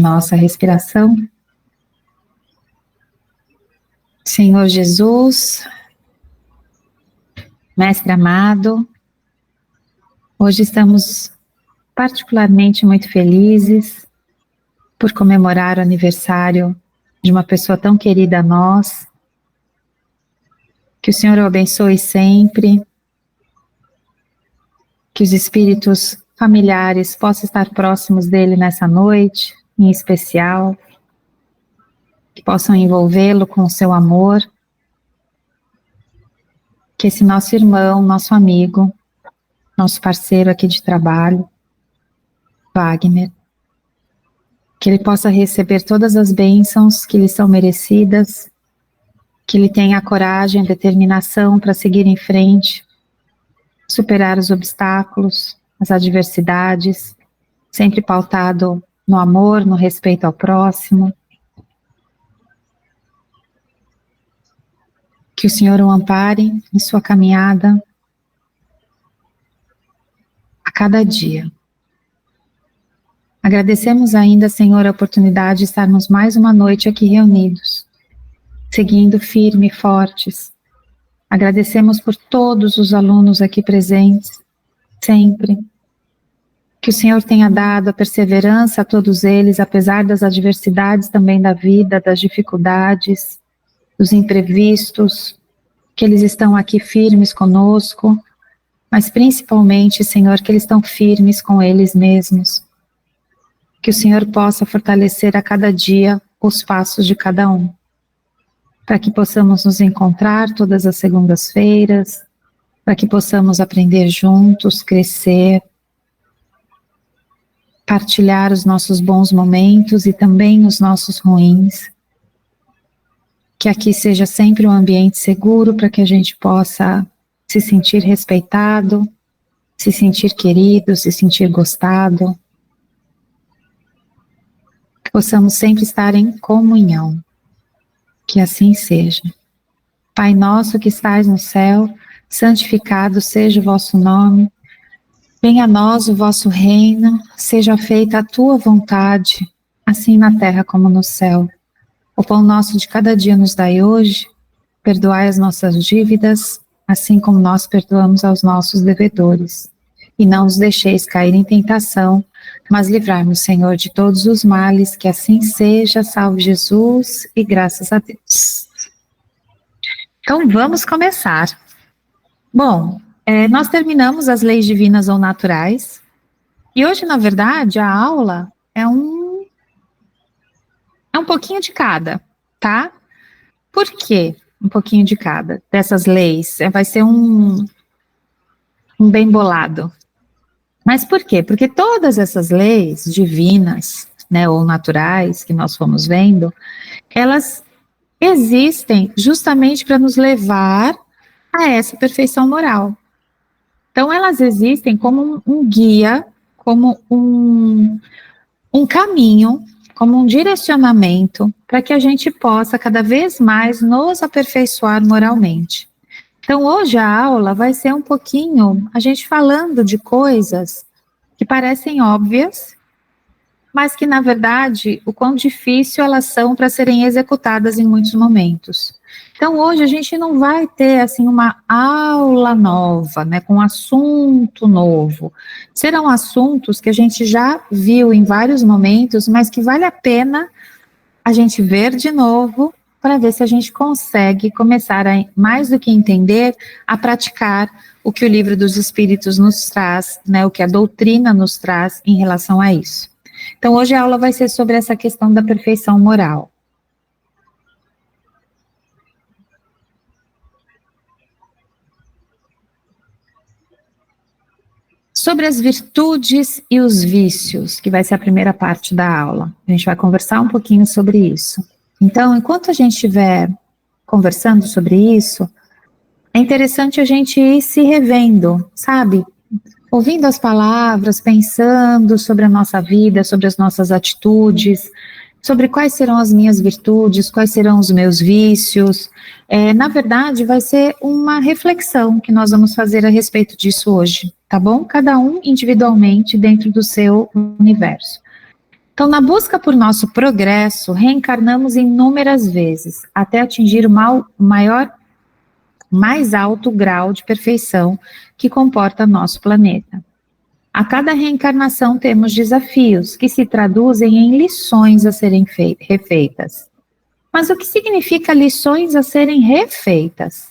nossa respiração. Senhor Jesus, Mestre amado, hoje estamos particularmente muito felizes por comemorar o aniversário de uma pessoa tão querida a nós. Que o Senhor o abençoe sempre, que os espíritos familiares possam estar próximos dele nessa noite, em especial, que possam envolvê-lo com o seu amor, que esse nosso irmão, nosso amigo, nosso parceiro aqui de trabalho, Wagner, que ele possa receber todas as bênçãos que lhe são merecidas, que ele tenha a coragem, a determinação para seguir em frente, superar os obstáculos, as adversidades, sempre pautado no amor, no respeito ao próximo. Que o Senhor o ampare em sua caminhada a cada dia. Agradecemos ainda, Senhor, a oportunidade de estarmos mais uma noite aqui reunidos, seguindo firme e fortes. Agradecemos por todos os alunos aqui presentes, sempre. Que o Senhor tenha dado a perseverança a todos eles, apesar das adversidades também da vida, das dificuldades, dos imprevistos, que eles estão aqui firmes conosco, mas principalmente, Senhor, que eles estão firmes com eles mesmos. Que o Senhor possa fortalecer a cada dia os passos de cada um, para que possamos nos encontrar todas as segundas-feiras, para que possamos aprender juntos, crescer, partilhar os nossos bons momentos e também os nossos ruins. Que aqui seja sempre um ambiente seguro para que a gente possa se sentir respeitado, se sentir querido, se sentir gostado. Que possamos sempre estar em comunhão. Que assim seja. Pai nosso que estais no céu, santificado seja o vosso nome. Venha a nós o vosso reino, seja feita a tua vontade, assim na terra como no céu. O pão nosso de cada dia nos dai hoje, perdoai as nossas dívidas, assim como nós perdoamos aos nossos devedores. E não nos deixeis cair em tentação, mas livrai-nos, Senhor, de todos os males, que assim seja, salve Jesus e graças a Deus. Então vamos começar. Bom, nós terminamos as leis divinas ou naturais, e hoje, na verdade, a aula é um pouquinho de cada, tá? Por quê? Um pouquinho de cada dessas leis. Vai ser um bem bolado. Mas por quê? Porque todas essas leis divinas, né, ou naturais, que nós fomos vendo, elas existem justamente para nos levar a essa perfeição moral. Então, elas existem como um guia, como um caminho, como um direcionamento para que a gente possa cada vez mais nos aperfeiçoar moralmente. Então, hoje a aula vai ser um pouquinho a gente falando de coisas que parecem óbvias, mas que, na verdade, o quão difícil elas são para serem executadas em muitos momentos. Então, hoje a gente não vai ter, assim, uma aula nova, né, com assunto novo. Serão assuntos que a gente já viu em vários momentos, mas que vale a pena a gente ver de novo, para ver se a gente consegue começar a, mais do que entender, a praticar o que o Livro dos Espíritos nos traz, né, o que a doutrina nos traz em relação a isso. Então, hoje a aula vai ser sobre essa questão da perfeição moral. Sobre as virtudes e os vícios, que vai ser a primeira parte da aula. A gente vai conversar um pouquinho sobre isso. Então, enquanto a gente estiver conversando sobre isso, é interessante a gente ir se revendo, sabe? Ouvindo as palavras, pensando sobre a nossa vida, sobre as nossas atitudes, sobre quais serão as minhas virtudes, quais serão os meus vícios. Na verdade, vai ser uma reflexão que nós vamos fazer a respeito disso hoje, tá bom? Cada um individualmente dentro do seu universo. Então, na busca por nosso progresso, reencarnamos inúmeras vezes, até atingir o mais alto grau de perfeição que comporta nosso planeta. A cada reencarnação temos desafios que se traduzem em lições a serem refeitas. Mas o que significa lições a serem refeitas?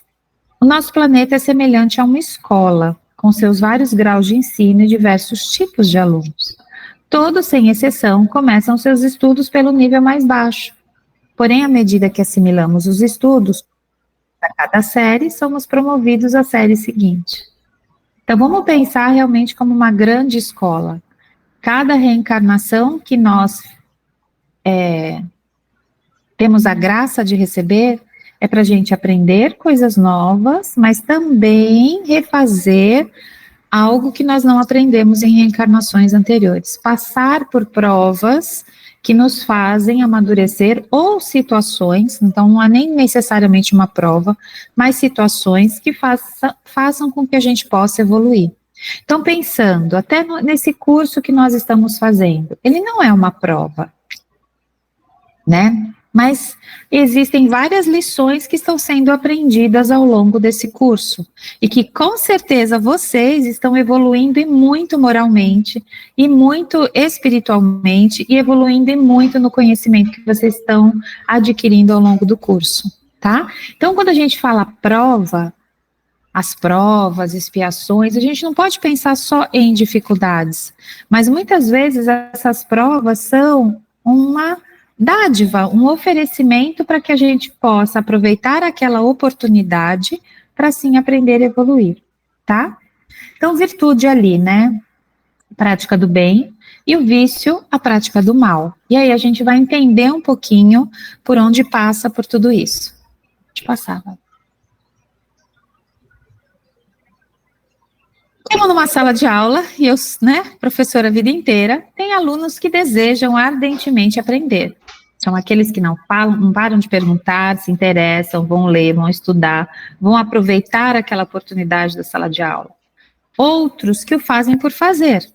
O nosso planeta é semelhante a uma escola, com seus vários graus de ensino e diversos tipos de alunos. Todos, sem exceção, começam seus estudos pelo nível mais baixo. Porém, à medida que assimilamos os estudos, a cada série, somos promovidos à série seguinte. Então, vamos pensar realmente como uma grande escola. Cada reencarnação que nós temos a graça de receber é para a gente aprender coisas novas, mas também refazer algo que nós não aprendemos em reencarnações anteriores. Passar por provas que nos fazem amadurecer, ou situações, então não é nem necessariamente uma prova, mas situações que façam com que a gente possa evoluir. Então, pensando, até nesse curso que nós estamos fazendo, ele não é uma prova, né? Mas existem várias lições que estão sendo aprendidas ao longo desse curso, e que com certeza vocês estão evoluindo e muito moralmente, e muito espiritualmente, e evoluindo e muito no conhecimento que vocês estão adquirindo ao longo do curso, tá? Então, quando a gente fala prova, as provas, expiações, a gente não pode pensar só em dificuldades, mas muitas vezes essas provas são uma dádiva, um oferecimento para que a gente possa aproveitar aquela oportunidade para assim aprender e evoluir, tá? Então, virtude ali, né? Prática do bem, e o vício, a prática do mal. E aí a gente vai entender um pouquinho por onde passa por tudo isso. Pode passar, vai. Estamos numa sala de aula e eu, né, professora a vida inteira, tem alunos que desejam ardentemente aprender. São aqueles que não falam, não param de perguntar, se interessam, vão ler, vão estudar, vão aproveitar aquela oportunidade da sala de aula. Outros que o fazem por fazer.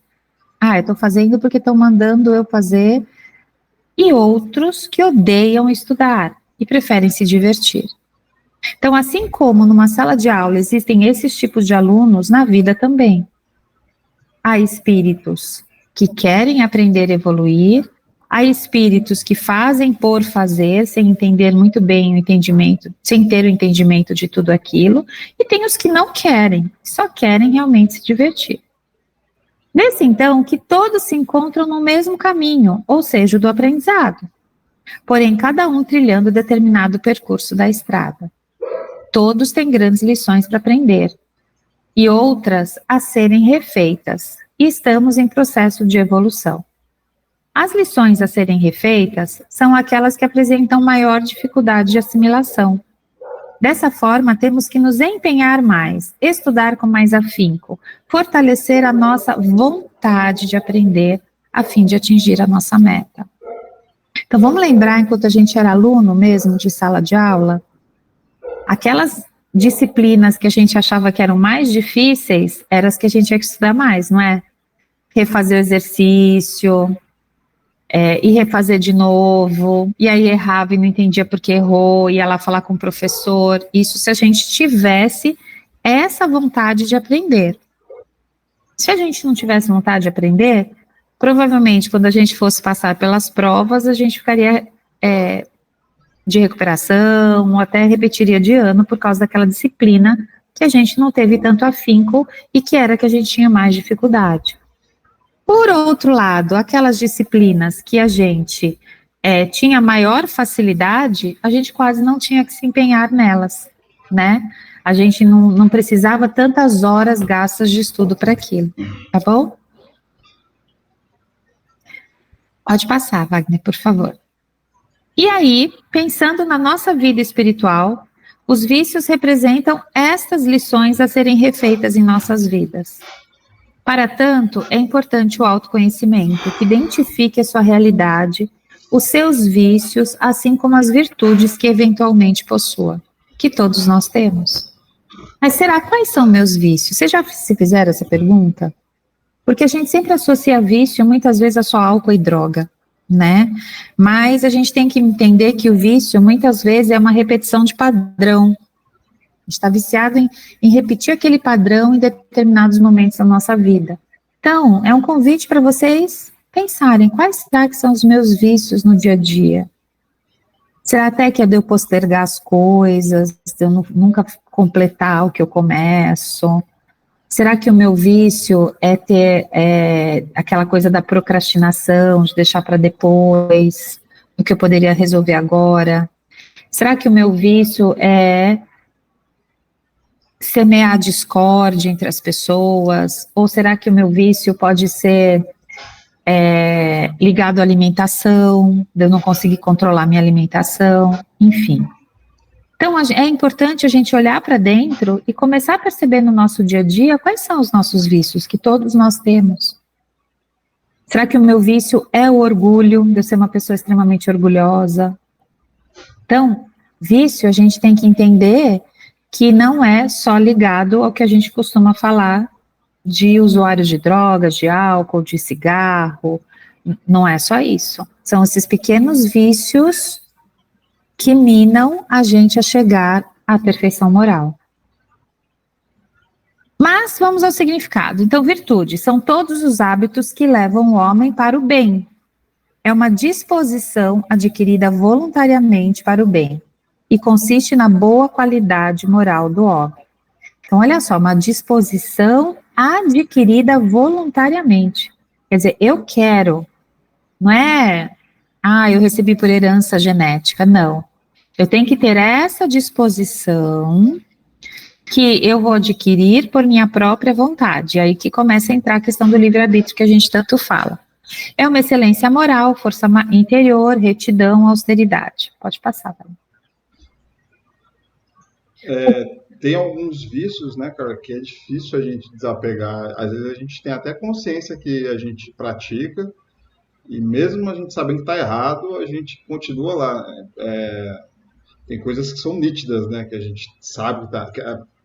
Eu estou fazendo porque estão mandando eu fazer. E outros que odeiam estudar e preferem se divertir. Então, assim como numa sala de aula existem esses tipos de alunos, na vida também. Há espíritos que querem aprender e evoluir, há espíritos que fazem por fazer, sem entender muito bem o entendimento, sem ter o entendimento de tudo aquilo, e tem os que não querem, só querem realmente se divertir. Nesse então, que todos se encontram no mesmo caminho, ou seja, o do aprendizado. Porém, cada um trilhando determinado percurso da estrada. Todos têm grandes lições para aprender, e outras a serem refeitas, e estamos em processo de evolução. As lições a serem refeitas são aquelas que apresentam maior dificuldade de assimilação. Dessa forma, temos que nos empenhar mais, estudar com mais afinco, fortalecer a nossa vontade de aprender, a fim de atingir a nossa meta. Então, vamos lembrar, enquanto a gente era aluno mesmo de sala de aula, aquelas disciplinas que a gente achava que eram mais difíceis, eram as que a gente tinha que estudar mais, não é? Refazer o exercício, e refazer de novo, e aí errava e não entendia porque errou, ia lá falar com o professor. Isso se a gente tivesse essa vontade de aprender. Se a gente não tivesse vontade de aprender, provavelmente quando a gente fosse passar pelas provas, a gente ficaria de recuperação, ou até repetiria de ano por causa daquela disciplina que a gente não teve tanto afinco e que era que a gente tinha mais dificuldade. Por outro lado, aquelas disciplinas que a gente tinha maior facilidade, a gente quase não tinha que se empenhar nelas, né? A gente não precisava tantas horas gastas de estudo para aquilo, tá bom? Pode passar, Wagner, por favor. E aí, pensando na nossa vida espiritual, os vícios representam estas lições a serem refeitas em nossas vidas. Para tanto, é importante o autoconhecimento, que identifique a sua realidade, os seus vícios, assim como as virtudes que eventualmente possua, que todos nós temos. Mas será quais são meus vícios? Vocês já se fizeram essa pergunta? Porque a gente sempre associa vício, muitas vezes, a só álcool e droga. né? Mas a gente tem que entender que o vício, muitas vezes, é uma repetição de padrão. A gente está viciado em repetir aquele padrão em determinados momentos da nossa vida. Então, é um convite para vocês pensarem, quais será que são os meus vícios no dia a dia? Será até que é de eu postergar as coisas, de eu nunca completar o que eu começo? Será que o meu vício é ter aquela coisa da procrastinação, de deixar para depois, o que eu poderia resolver agora? Será que o meu vício é semear discórdia entre as pessoas? Ou será que o meu vício pode ser ligado à alimentação, de eu não conseguir controlar minha alimentação, enfim. Então, é importante a gente olhar para dentro e começar a perceber no nosso dia a dia quais são os nossos vícios, que todos nós temos. Será que o meu vício é o orgulho, de eu ser uma pessoa extremamente orgulhosa? Então, vício a gente tem que entender que não é só ligado ao que a gente costuma falar de usuários de drogas, de álcool, de cigarro, não é só isso. São esses pequenos vícios que minam a gente a chegar à perfeição moral. Mas vamos ao significado. Então, virtude são todos os hábitos que levam o homem para o bem. É uma disposição adquirida voluntariamente para o bem e consiste na boa qualidade moral do homem. Então, olha só, uma disposição adquirida voluntariamente. Quer dizer, eu quero, não é, eu recebi por herança genética, não. Eu tenho que ter essa disposição que eu vou adquirir por minha própria vontade. Aí que começa a entrar a questão do livre-arbítrio que a gente tanto fala. É uma excelência moral, força interior, retidão, austeridade. Pode passar, tá? Tem alguns vícios, né, cara, que é difícil a gente desapegar. Às vezes a gente tem até consciência que a gente pratica, e mesmo a gente sabendo que está errado, a gente continua lá, né? Tem coisas que são nítidas, né, que a gente sabe que tá.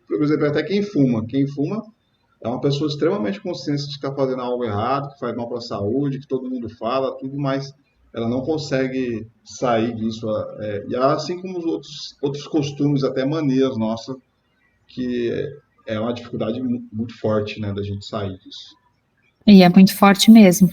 Por exemplo, até quem fuma. Quem fuma é uma pessoa extremamente consciente de que está fazendo algo errado, que faz mal para a saúde, que todo mundo fala, tudo, mas ela não consegue sair disso. E assim como os outros costumes, até manias nossas, que é uma dificuldade muito forte, né, da gente sair disso. E é muito forte mesmo.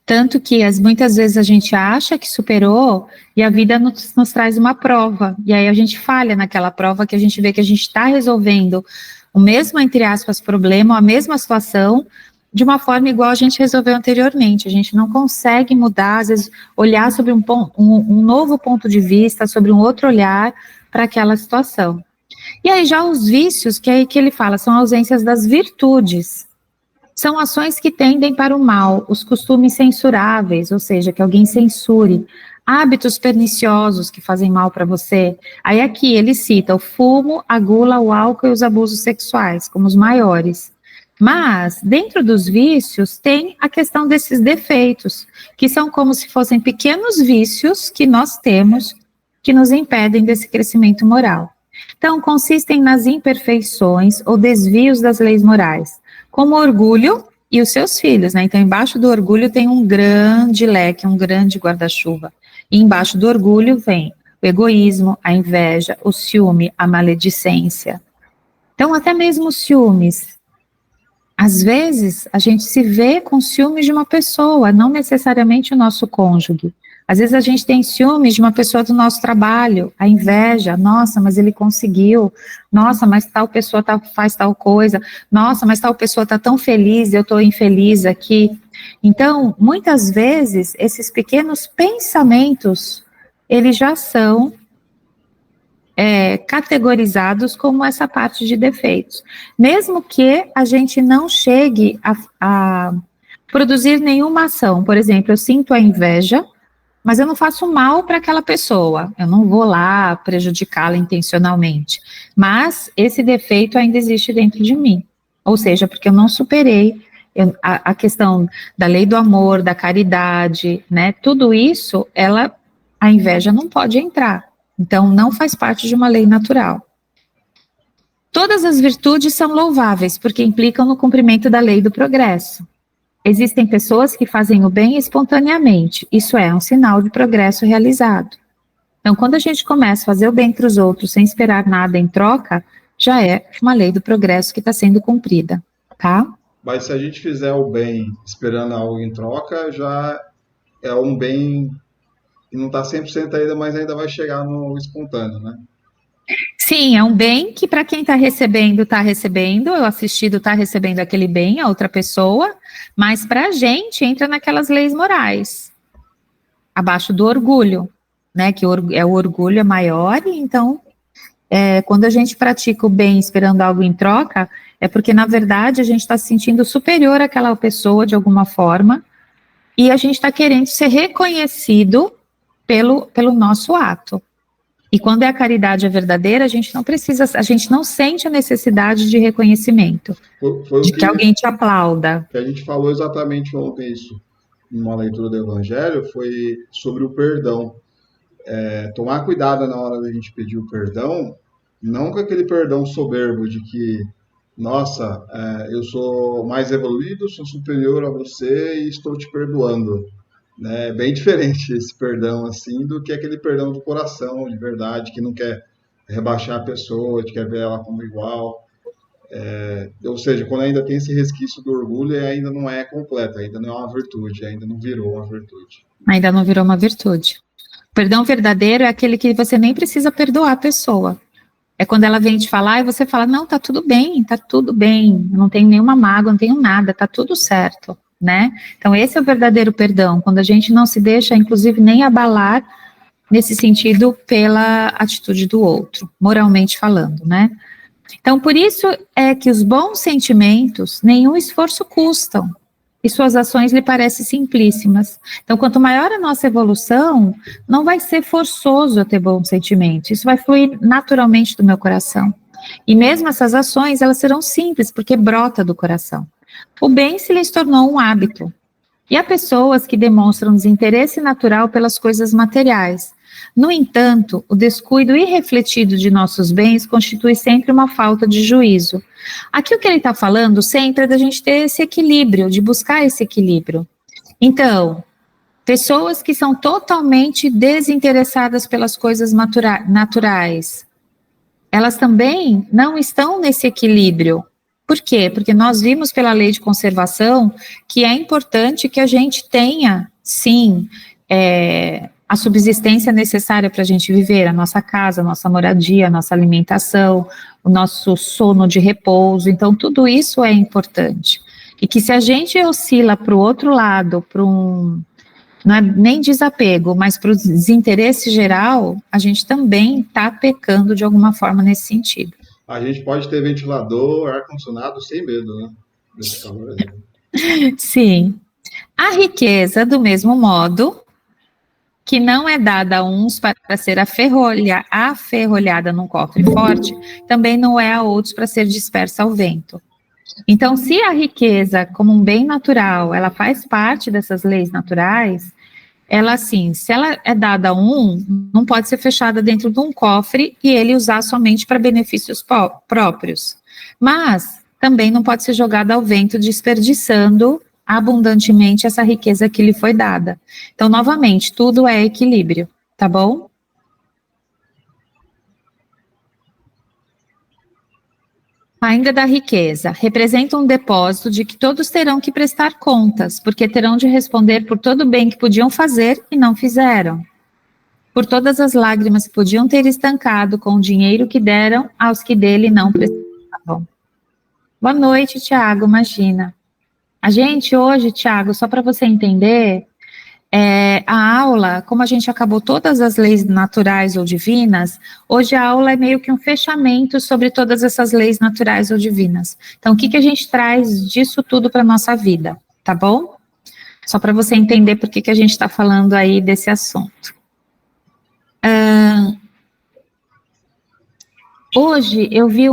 Tanto que muitas vezes a gente acha que superou e a vida nos traz uma prova. E aí a gente falha naquela prova que a gente vê que a gente está resolvendo o mesmo, entre aspas, problema, a mesma situação, de uma forma igual a gente resolveu anteriormente. A gente não consegue mudar, às vezes, olhar sobre um novo ponto de vista, sobre um outro olhar para aquela situação. E aí já os vícios, que é aí que ele fala, são ausências das virtudes. São ações que tendem para o mal, os costumes censuráveis, ou seja, que alguém censure, hábitos perniciosos que fazem mal para você. Aí aqui ele cita o fumo, a gula, o álcool e os abusos sexuais, como os maiores. Mas, dentro dos vícios, tem a questão desses defeitos, que são como se fossem pequenos vícios que nós temos, que nos impedem desse crescimento moral. Então, consistem nas imperfeições ou desvios das leis morais, como o orgulho e os seus filhos, né? Então, embaixo do orgulho tem um grande leque, um grande guarda-chuva. E embaixo do orgulho vem o egoísmo, a inveja, o ciúme, a maledicência. Então, até mesmo os ciúmes. Às vezes, a gente se vê com ciúmes de uma pessoa, não necessariamente o nosso cônjuge. Às vezes a gente tem ciúmes de uma pessoa do nosso trabalho, a inveja, nossa, mas ele conseguiu, nossa, mas tal pessoa faz tal coisa, nossa, mas tal pessoa está tão feliz, eu estou infeliz aqui. Então, muitas vezes, esses pequenos pensamentos, eles já são categorizados como essa parte de defeitos. Mesmo que a gente não chegue a produzir nenhuma ação, por exemplo, eu sinto a inveja, mas eu não faço mal para aquela pessoa, eu não vou lá prejudicá-la intencionalmente, mas esse defeito ainda existe dentro de mim, ou seja, porque eu não superei a questão da lei do amor, da caridade, né, tudo isso, a inveja não pode entrar, então não faz parte de uma lei natural. Todas as virtudes são louváveis, porque implicam no cumprimento da lei do progresso. existem pessoas que fazem o bem espontaneamente, isso é um sinal de progresso realizado. Então, quando a gente começa a fazer o bem para os outros sem esperar nada em troca, já é uma lei do progresso que está sendo cumprida, tá? Mas se a gente fizer o bem esperando algo em troca, já é um bem que não está 100% ainda, mas ainda vai chegar no espontâneo, né? Sim, é um bem que para quem está recebendo, o assistido está recebendo aquele bem, a outra pessoa, mas para a gente entra naquelas leis morais, abaixo do orgulho, né? Que o orgulho é maior, e então, quando a gente pratica o bem esperando algo em troca, é porque, na verdade, a gente está se sentindo superior àquela pessoa de alguma forma, e a gente está querendo ser reconhecido pelo nosso ato. E quando a caridade é verdadeira, a gente não sente a necessidade de reconhecimento, Foi de que alguém te aplauda. que a gente falou exatamente ontem isso, numa leitura do Evangelho, foi sobre o perdão. Tomar cuidado na hora da gente pedir o perdão, não com aquele perdão soberbo de que, nossa, eu sou mais evoluído, sou superior a você e estou te perdoando. Né? É bem diferente esse perdão assim do que aquele perdão do coração, de verdade, que não quer rebaixar a pessoa, que quer ver ela como igual. Ou seja, quando ainda tem esse resquício do orgulho, ainda não é completo, ainda não é uma virtude, ainda não virou uma virtude. Ainda não virou uma virtude. O perdão verdadeiro é aquele que você nem precisa perdoar a pessoa. É quando ela vem te falar e você fala, não, tá tudo bem, eu não tenho nenhuma mágoa, não tenho nada, tá tudo certo, né? Então esse é o verdadeiro perdão, quando a gente não se deixa, inclusive, nem abalar nesse sentido pela atitude do outro, moralmente falando, né? Então por isso é que os bons sentimentos nenhum esforço custam, e suas ações lhe parecem simplíssimas. Então, quanto maior a nossa evolução, não vai ser forçoso eu ter bons sentimentos, isso vai fluir naturalmente do meu coração. E mesmo essas ações, elas serão simples, porque brota do coração. O bem se lhes tornou um hábito. E há pessoas que demonstram desinteresse natural pelas coisas materiais. No entanto, o descuido irrefletido de nossos bens constitui sempre uma falta de juízo. Aqui o que ele está falando sempre é da gente ter esse equilíbrio, de buscar esse equilíbrio. Então, pessoas que são totalmente desinteressadas pelas coisas naturais, elas também não estão nesse equilíbrio. Por quê? Porque nós vimos pela lei de conservação que é importante que a gente tenha, sim, a subsistência necessária para a gente viver, a nossa casa, a nossa moradia, a nossa alimentação, o nosso sono de repouso. Então, tudo isso é importante. E que se a gente oscila para o outro lado, para não é nem desapego, mas para o desinteresse geral, a gente também está pecando de alguma forma nesse sentido. A gente pode ter ventilador, ar-condicionado sem medo, né? Desse calor aí. Sim. A riqueza, do mesmo modo, que não é dada a uns para ser aferrolhada num cofre forte, também não é a outros para ser dispersa ao vento. Então, se a riqueza, como um bem natural, ela faz parte dessas leis naturais, ela, assim, se ela é dada a não pode ser fechada dentro de um cofre e ele usar somente para benefícios próprios. Mas também não pode ser jogada ao vento, desperdiçando abundantemente essa riqueza que lhe foi dada. Então, novamente, tudo é equilíbrio, tá bom? Ainda da riqueza, representa um depósito de que todos terão que prestar contas, porque terão de responder por todo o bem que podiam fazer e não fizeram, por todas as lágrimas que podiam ter estancado com o dinheiro que deram aos que dele não precisavam. Boa noite, Tiago, imagina. A gente hoje, Tiago, só para você entender, a aula, como a gente acabou todas as leis naturais ou divinas, hoje a aula é meio que um fechamento sobre todas essas leis naturais ou divinas. Então, o que a gente traz disso tudo para a nossa vida, tá bom? Só para você entender por que a gente está falando aí desse assunto. Hoje eu vi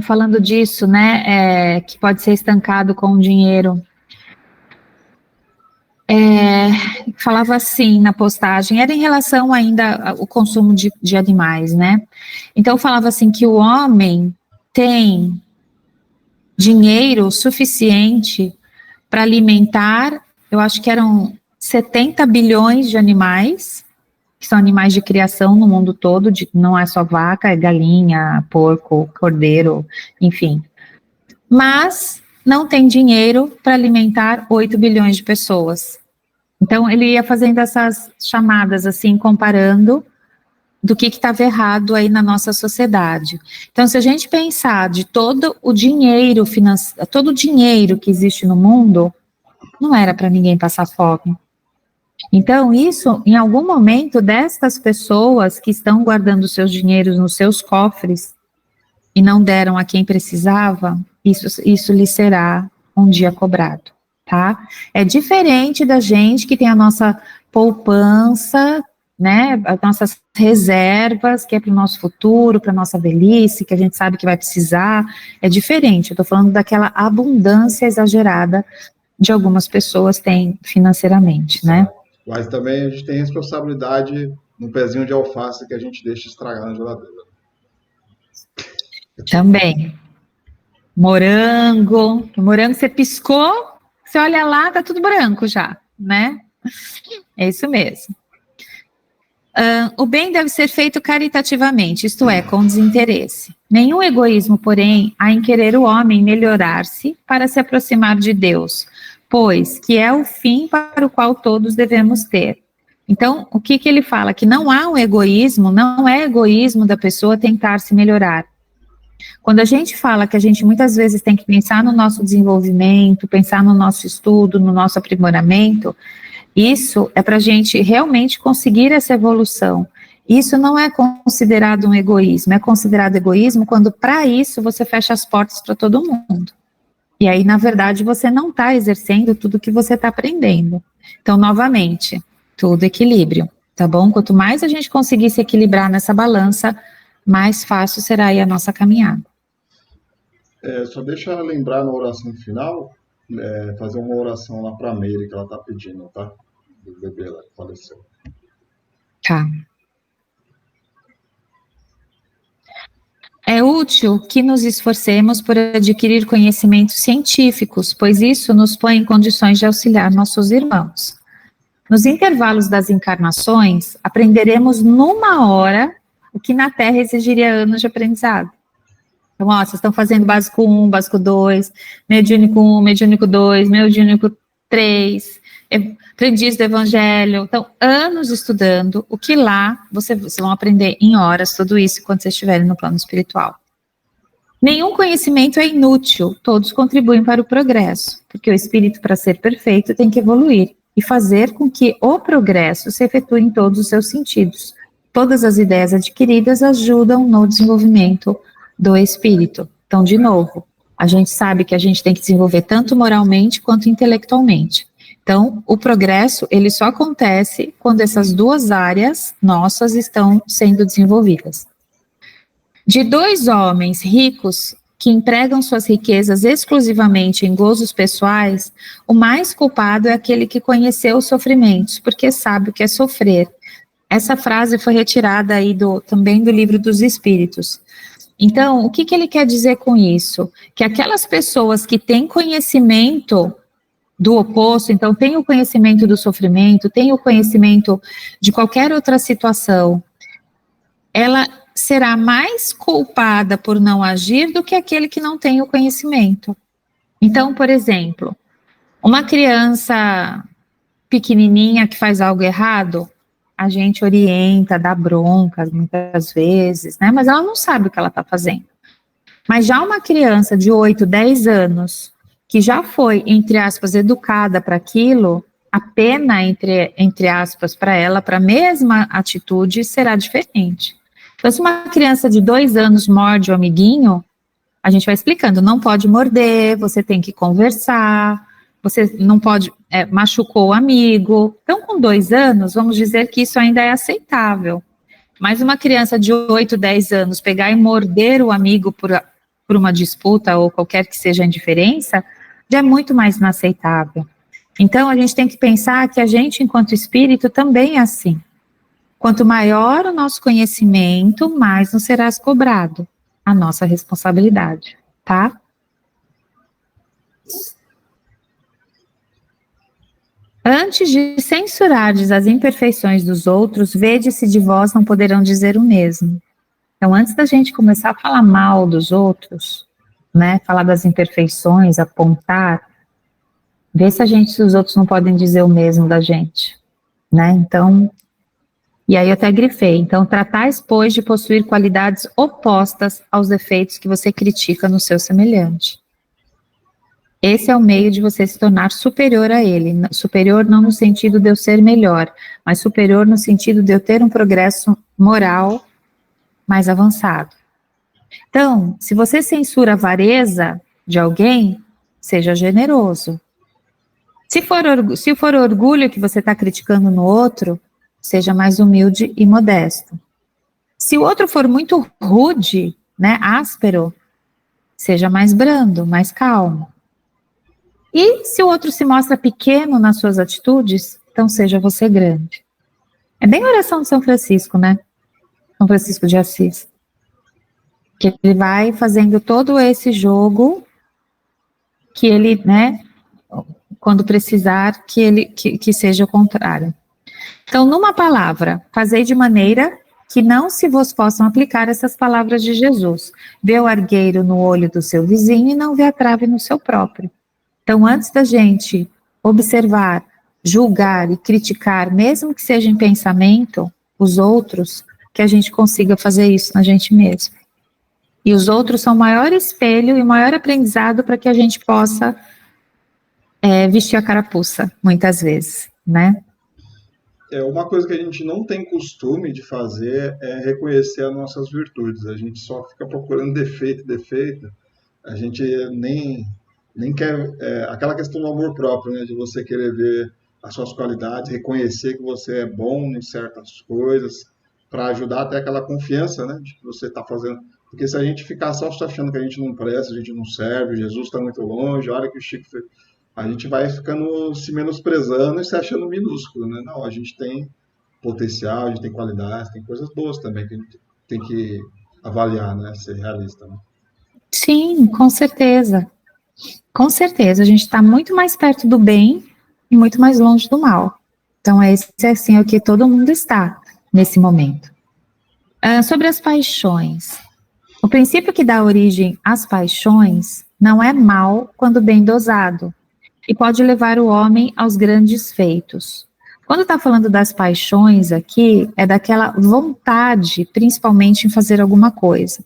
falando disso, né, que pode ser estancado com o dinheiro. Falava assim na postagem, era em relação ainda ao consumo de animais, né? Então falava assim que o homem tem dinheiro suficiente para alimentar, eu acho que eram 70 bilhões de animais, que são animais de criação no mundo todo, não é só vaca, é galinha, porco, cordeiro, enfim. Mas não tem dinheiro para alimentar 8 bilhões de pessoas. Então, ele ia fazendo essas chamadas, assim, comparando do que estava errado aí na nossa sociedade. Então, se a gente pensar de todo o dinheiro todo o dinheiro que existe no mundo, não era para ninguém passar fome. Então, isso, em algum momento, destas pessoas que estão guardando seus dinheiros nos seus cofres e não deram a quem precisava, isso lhe será um dia cobrado, tá? É diferente da gente que tem a nossa poupança, né, as nossas reservas, que é para o nosso futuro, para a nossa velhice, que a gente sabe que vai precisar, é diferente. Eu estou falando daquela abundância exagerada de algumas pessoas têm financeiramente, né? Mas também a gente tem responsabilidade no pezinho de alface que a gente deixa estragar na geladeira. Também. Morango você piscou, você olha lá, tá tudo branco já, né? É isso mesmo. O bem deve ser feito caritativamente, isto é, com desinteresse. Nenhum egoísmo, porém, há em querer o homem melhorar-se para se aproximar de Deus, pois que é o fim para o qual todos devemos ter. Então, o que ele fala? Que não há um egoísmo, não é egoísmo da pessoa tentar se melhorar. Quando a gente fala que a gente muitas vezes tem que pensar no nosso desenvolvimento, pensar no nosso estudo, no nosso aprimoramento, isso é para a gente realmente conseguir essa evolução. Isso não é considerado um egoísmo, é considerado egoísmo quando para isso você fecha as portas para todo mundo. E aí, na verdade, você não está exercendo tudo que você está aprendendo. Então, novamente, tudo equilíbrio, tá bom? Quanto mais a gente conseguir se equilibrar nessa balança, mais fácil será aí a nossa caminhada. Só deixa eu lembrar na oração final, fazer uma oração lá para a Meire, que ela está pedindo, tá? Do bebê lá que faleceu. Tá. É útil que nos esforcemos por adquirir conhecimentos científicos, pois isso nos põe em condições de auxiliar nossos irmãos. Nos intervalos das encarnações, aprenderemos numa hora o que na Terra exigiria anos de aprendizado. Então, vocês estão fazendo básico 1, básico 2, mediúnico 1, mediúnico 2, mediúnico 3, aprendiz do Evangelho. Então, anos estudando, o que lá vocês vão aprender em horas, tudo isso quando vocês estiverem no plano espiritual. Nenhum conhecimento é inútil, todos contribuem para o progresso, porque o espírito, para ser perfeito, tem que evoluir e fazer com que o progresso se efetue em todos os seus sentidos. Todas as ideias adquiridas ajudam no desenvolvimento do espírito. Então, de novo, a gente sabe que a gente tem que desenvolver tanto moralmente quanto intelectualmente. Então, o progresso, ele só acontece quando essas duas áreas nossas estão sendo desenvolvidas. De 2 homens ricos que empregam suas riquezas exclusivamente em gozos pessoais, o mais culpado é aquele que conheceu os sofrimentos, porque sabe o que é sofrer. Essa frase foi retirada aí também do Livro dos Espíritos. Então, o que ele quer dizer com isso? Que aquelas pessoas que têm conhecimento do oposto, então tem o conhecimento do sofrimento, tem o conhecimento de qualquer outra situação, ela será mais culpada por não agir do que aquele que não tem o conhecimento. Então, por exemplo, uma criança pequenininha que faz algo errado, a gente orienta, dá bronca muitas vezes, né? Mas ela não sabe o que ela está fazendo. Mas já uma criança de 8, 10 anos, que já foi, entre aspas, educada para aquilo, a pena, entre aspas, para ela, para a mesma atitude, será diferente. Então, se uma criança de 2 anos morde o amiguinho, a gente vai explicando, não pode morder, você tem que conversar, você não pode, machucou o amigo. Então, com 2 anos, vamos dizer que isso ainda é aceitável. Mas uma criança de 8, 10 anos pegar e morder o amigo por uma disputa ou qualquer que seja a indiferença, já é muito mais inaceitável. Então, a gente tem que pensar que a gente, enquanto espírito, também é assim. Quanto maior o nosso conhecimento, mais nos será cobrado a nossa responsabilidade, tá? Antes de censurardes as imperfeições dos outros, vede se de vós não poderão dizer o mesmo. Então, antes da gente começar a falar mal dos outros, né, falar das imperfeições, apontar, vê se os outros não podem dizer o mesmo da gente, né? Então, e aí eu até grifei. Então, tratais, pois, de possuir qualidades opostas aos defeitos que você critica no seu semelhante. Esse é o meio de você se tornar superior a ele. Superior não no sentido de eu ser melhor, mas superior no sentido de eu ter um progresso moral mais avançado. Então, se você censura a avareza de alguém, seja generoso. Se for orgulho que você está criticando no outro, seja mais humilde e modesto. Se o outro for muito rude, né, áspero, seja mais brando, mais calmo. E se o outro se mostra pequeno nas suas atitudes, então seja você grande. É bem a oração de São Francisco, né? São Francisco de Assis. Que ele vai fazendo todo esse jogo que ele, né, quando precisar, que seja o contrário. Então, numa palavra, fazei de maneira que não se vos possam aplicar essas palavras de Jesus. Vê o argueiro no olho do seu vizinho e não vê a trave no seu próprio. Então, antes da gente observar, julgar e criticar, mesmo que seja em pensamento, os outros, que a gente consiga fazer isso na gente mesmo. E os outros são o maior espelho e o maior aprendizado para que a gente possa vestir a carapuça, muitas vezes, né? Uma coisa que a gente não tem costume de fazer é reconhecer as nossas virtudes. A gente só fica procurando defeito. A gente nem quer... aquela questão do amor próprio, né? De você querer ver as suas qualidades, reconhecer que você é bom em certas coisas, para ajudar até aquela confiança, né? De que você está fazendo... Porque se a gente ficar só achando que a gente não presta, a gente não serve, Jesus está muito longe, olha que o Chico fez... A gente vai ficando se menosprezando e se achando minúsculo, né? Não, a gente tem potencial, a gente tem qualidade, tem coisas boas também que a gente tem que avaliar, né? Ser realista, né? Sim, com certeza. Com certeza, a gente está muito mais perto do bem e muito mais longe do mal. Então, esse assim, é o que todo mundo está nesse momento. Sobre as paixões. O princípio que dá origem às paixões não é mal quando bem dosado, e pode levar o homem aos grandes feitos. Quando está falando das paixões aqui, é daquela vontade, principalmente em fazer alguma coisa.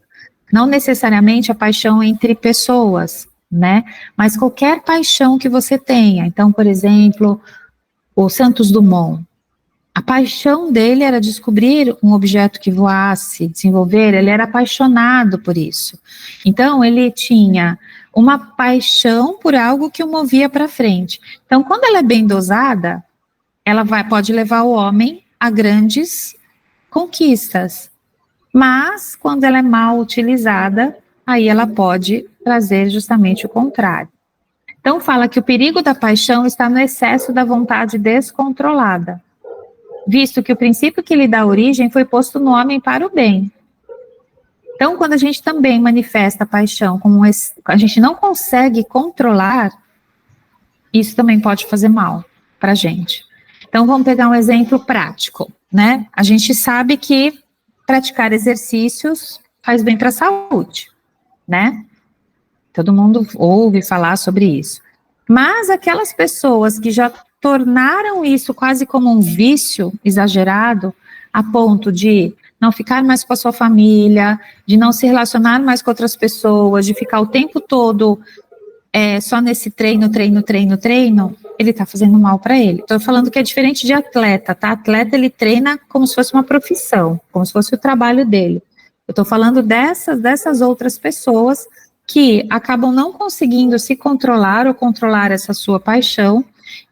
Não necessariamente a paixão entre pessoas, né? Mas qualquer paixão que você tenha. Então, por exemplo, o Santos Dumont. A paixão dele era descobrir um objeto que voasse, desenvolver, ele era apaixonado por isso. Então, ele tinha uma paixão por algo que o movia para frente. Então, quando ela é bem dosada, ela pode levar o homem a grandes conquistas. Mas, quando ela é mal utilizada, aí ela pode trazer justamente o contrário. Então, fala que o perigo da paixão está no excesso da vontade descontrolada, visto que o princípio que lhe dá origem foi posto no homem para o bem. Então, quando a gente também manifesta a paixão, a gente não consegue controlar, isso também pode fazer mal para a gente. Então, vamos pegar um exemplo prático, né? A gente sabe que praticar exercícios faz bem para a saúde, né? Todo mundo ouve falar sobre isso. Mas aquelas pessoas que já tornaram isso quase como um vício exagerado, a ponto de não ficar mais com a sua família, de não se relacionar mais com outras pessoas, de ficar o tempo todo só nesse treino, ele está fazendo mal para ele. Estou falando que é diferente de atleta, tá? Atleta, ele treina como se fosse uma profissão, como se fosse o trabalho dele. Eu estou falando dessas outras pessoas que acabam não conseguindo se controlar ou controlar essa sua paixão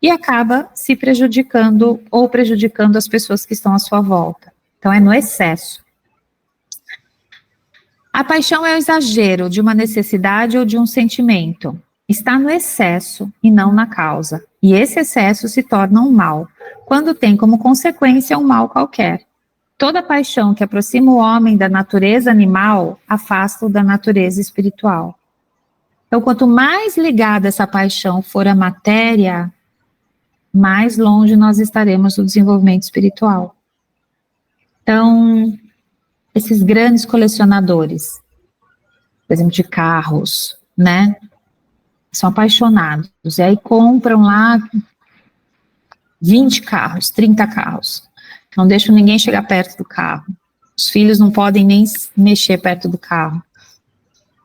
e acaba se prejudicando ou prejudicando as pessoas que estão à sua volta. Então, é no excesso. A paixão é o exagero de uma necessidade ou de um sentimento. Está no excesso e não na causa. E esse excesso se torna um mal, quando tem como consequência um mal qualquer. Toda paixão que aproxima o homem da natureza animal, afasta-o da natureza espiritual. Então, quanto mais ligada essa paixão for à matéria, mais longe nós estaremos do desenvolvimento espiritual. Então, esses grandes colecionadores, por exemplo, de carros, né? São apaixonados, e aí compram lá 20 carros, 30 carros. Não deixam ninguém chegar perto do carro. Os filhos não podem nem mexer perto do carro.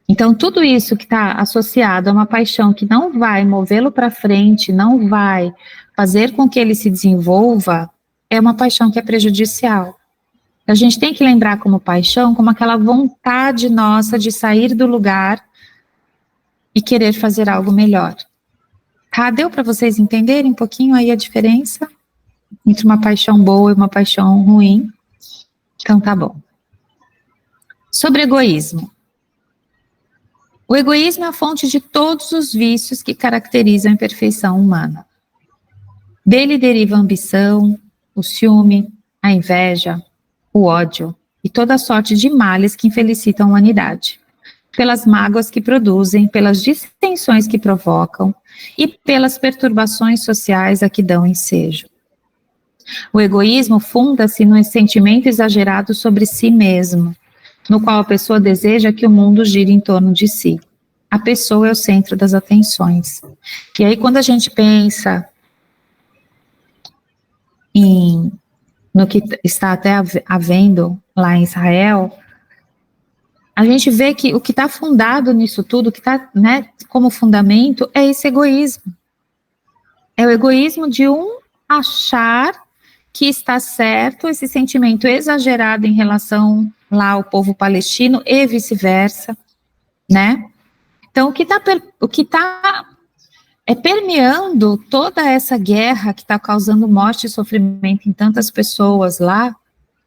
Então, tudo isso que está associado a uma paixão que não vai movê-lo para frente, não vai fazer com que ele se desenvolva, é uma paixão que é prejudicial. A gente tem que lembrar como paixão, como aquela vontade nossa de sair do lugar e querer fazer algo melhor. Tá? Deu para vocês entenderem um pouquinho aí a diferença entre uma paixão boa e uma paixão ruim? Então tá bom. Sobre egoísmo. O egoísmo é a fonte de todos os vícios que caracterizam a imperfeição humana. Dele deriva a ambição, o ciúme, a inveja, o ódio e toda sorte de males que infelicitam a humanidade, pelas mágoas que produzem, pelas distensões que provocam e pelas perturbações sociais a que dão ensejo. O egoísmo funda-se no sentimento exagerado sobre si mesmo, no qual a pessoa deseja que o mundo gire em torno de si. A pessoa é o centro das atenções. E aí, quando a gente pensa no que está até havendo lá em Israel, a gente vê que o que está fundado nisso tudo, o que está, né, como fundamento, é esse egoísmo. É o egoísmo de achar que está certo, esse sentimento exagerado em relação lá ao povo palestino e vice-versa, né? Então, o que tá permeando toda essa guerra que está causando morte e sofrimento em tantas pessoas lá,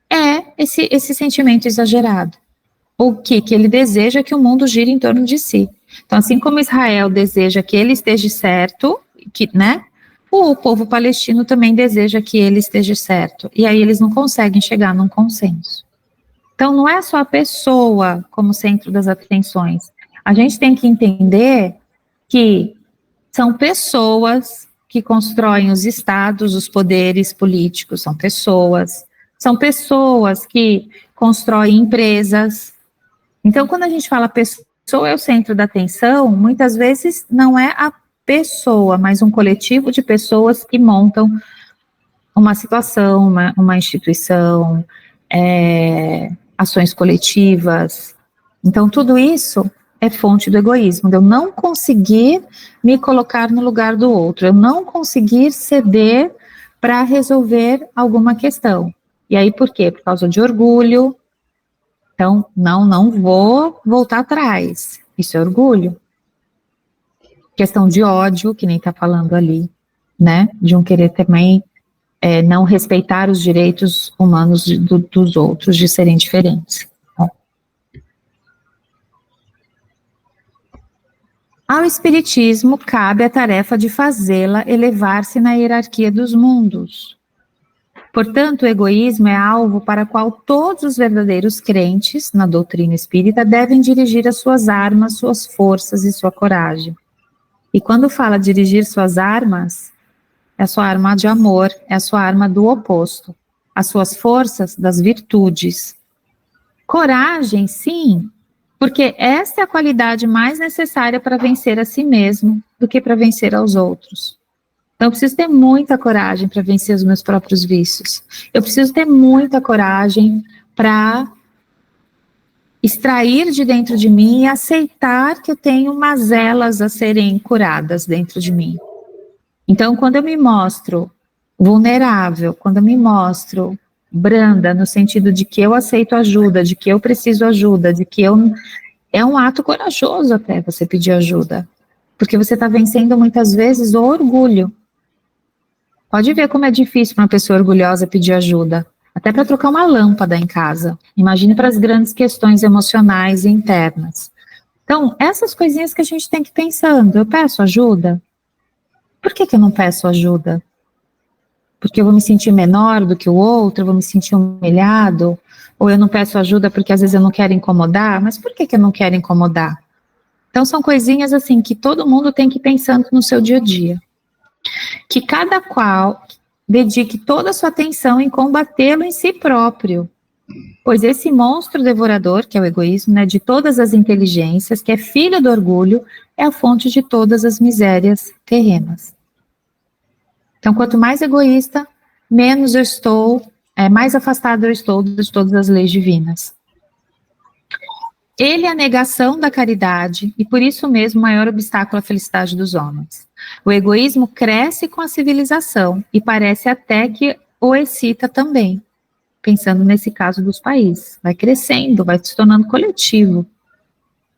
é esse sentimento exagerado. O que ele deseja que o mundo gire em torno de si. Então, assim como Israel deseja que ele esteja certo, né? O povo palestino também deseja que ele esteja certo. E aí eles não conseguem chegar num consenso. Então, não é só a pessoa como centro das atenções. A gente tem que entender que são pessoas que constroem os estados, os poderes políticos, são pessoas que constroem empresas. Então, quando a gente fala pessoa é o centro da atenção, muitas vezes não é a pessoa, mas um coletivo de pessoas que montam uma situação, uma instituição, ações coletivas. Então, tudo isso é fonte do egoísmo, de eu não conseguir me colocar no lugar do outro, eu não conseguir ceder para resolver alguma questão. E aí, por quê? Por causa de orgulho. Então, não vou voltar atrás. Isso é orgulho. Questão de ódio, que nem está falando ali, né? De um querer também não respeitar os direitos humanos dos outros, de serem diferentes. Ao espiritismo cabe a tarefa de fazê-la elevar-se na hierarquia dos mundos. Portanto, o egoísmo é alvo para o qual todos os verdadeiros crentes na doutrina espírita devem dirigir as suas armas, suas forças e sua coragem. E quando fala dirigir suas armas, é a sua arma de amor, é a sua arma do oposto, as suas forças das virtudes. Coragem, sim, porque essa é a qualidade mais necessária para vencer a si mesmo do que para vencer aos outros. Então, eu preciso ter muita coragem para vencer os meus próprios vícios. Eu preciso ter muita coragem para extrair de dentro de mim e aceitar que eu tenho mazelas a serem curadas dentro de mim. Então, quando eu me mostro vulnerável, quando eu me mostro branda, no sentido de que eu aceito ajuda, de que eu preciso ajuda, de que é um ato corajoso até você pedir ajuda, porque você está vencendo muitas vezes o orgulho. Pode ver como é difícil para uma pessoa orgulhosa pedir ajuda, até para trocar uma lâmpada em casa. Imagine para as grandes questões emocionais e internas. Então, essas coisinhas que a gente tem que ir pensando. Eu peço ajuda? Por que eu não peço ajuda? Porque eu vou me sentir menor do que o outro, eu vou me sentir humilhado, ou eu não peço ajuda porque às vezes eu não quero incomodar, mas por que eu não quero incomodar? Então são coisinhas assim que todo mundo tem que ir pensando no seu dia a dia. Que cada qual dedique toda a sua atenção em combatê-lo em si próprio. Pois esse monstro devorador, que é o egoísmo, né, de todas as inteligências, que é filho do orgulho, é a fonte de todas as misérias terrenas. Então, quanto mais egoísta, menos eu estou, mais afastado eu estou de todas as leis divinas. Ele é a negação da caridade e, por isso mesmo, o maior obstáculo à felicidade dos homens. O egoísmo cresce com a civilização e parece até que o excita também. Pensando nesse caso dos países, vai crescendo, vai se tornando coletivo.